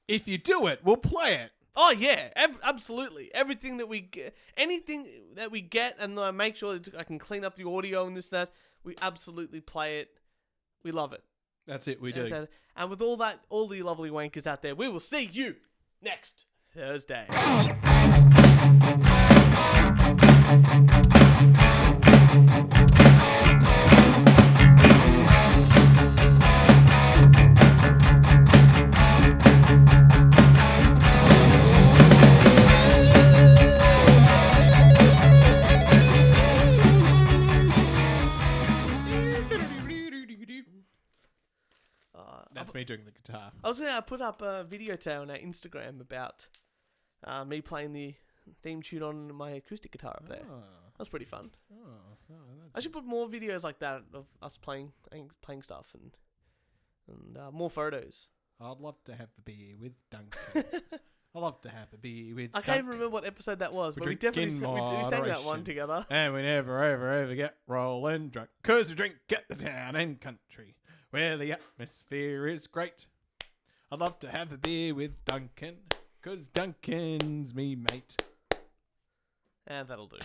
if you do it, we'll play it. Oh, yeah, absolutely. Everything that we get, anything that we get, and I make sure that I can clean up the audio and this, that, we absolutely play it. We love it. That's it, we do. And with all that, all the lovely wankers out there, we will see you next Thursday. That's me doing the guitar. I was going to put up a video today on our Instagram about me playing the theme tune on my acoustic guitar up there. That was pretty fun. I should put more videos like that of us playing stuff and more photos. I'd love to have a beer with Duncan. I'd love to have a beer with I can't even remember what episode that was, but we definitely we sang that one together. And we never, ever get rolling drunk. 'Cause we drink at the town and country where the atmosphere is great. I'd love to have a beer with Duncan, 'cause Duncan's me mate. And that'll do.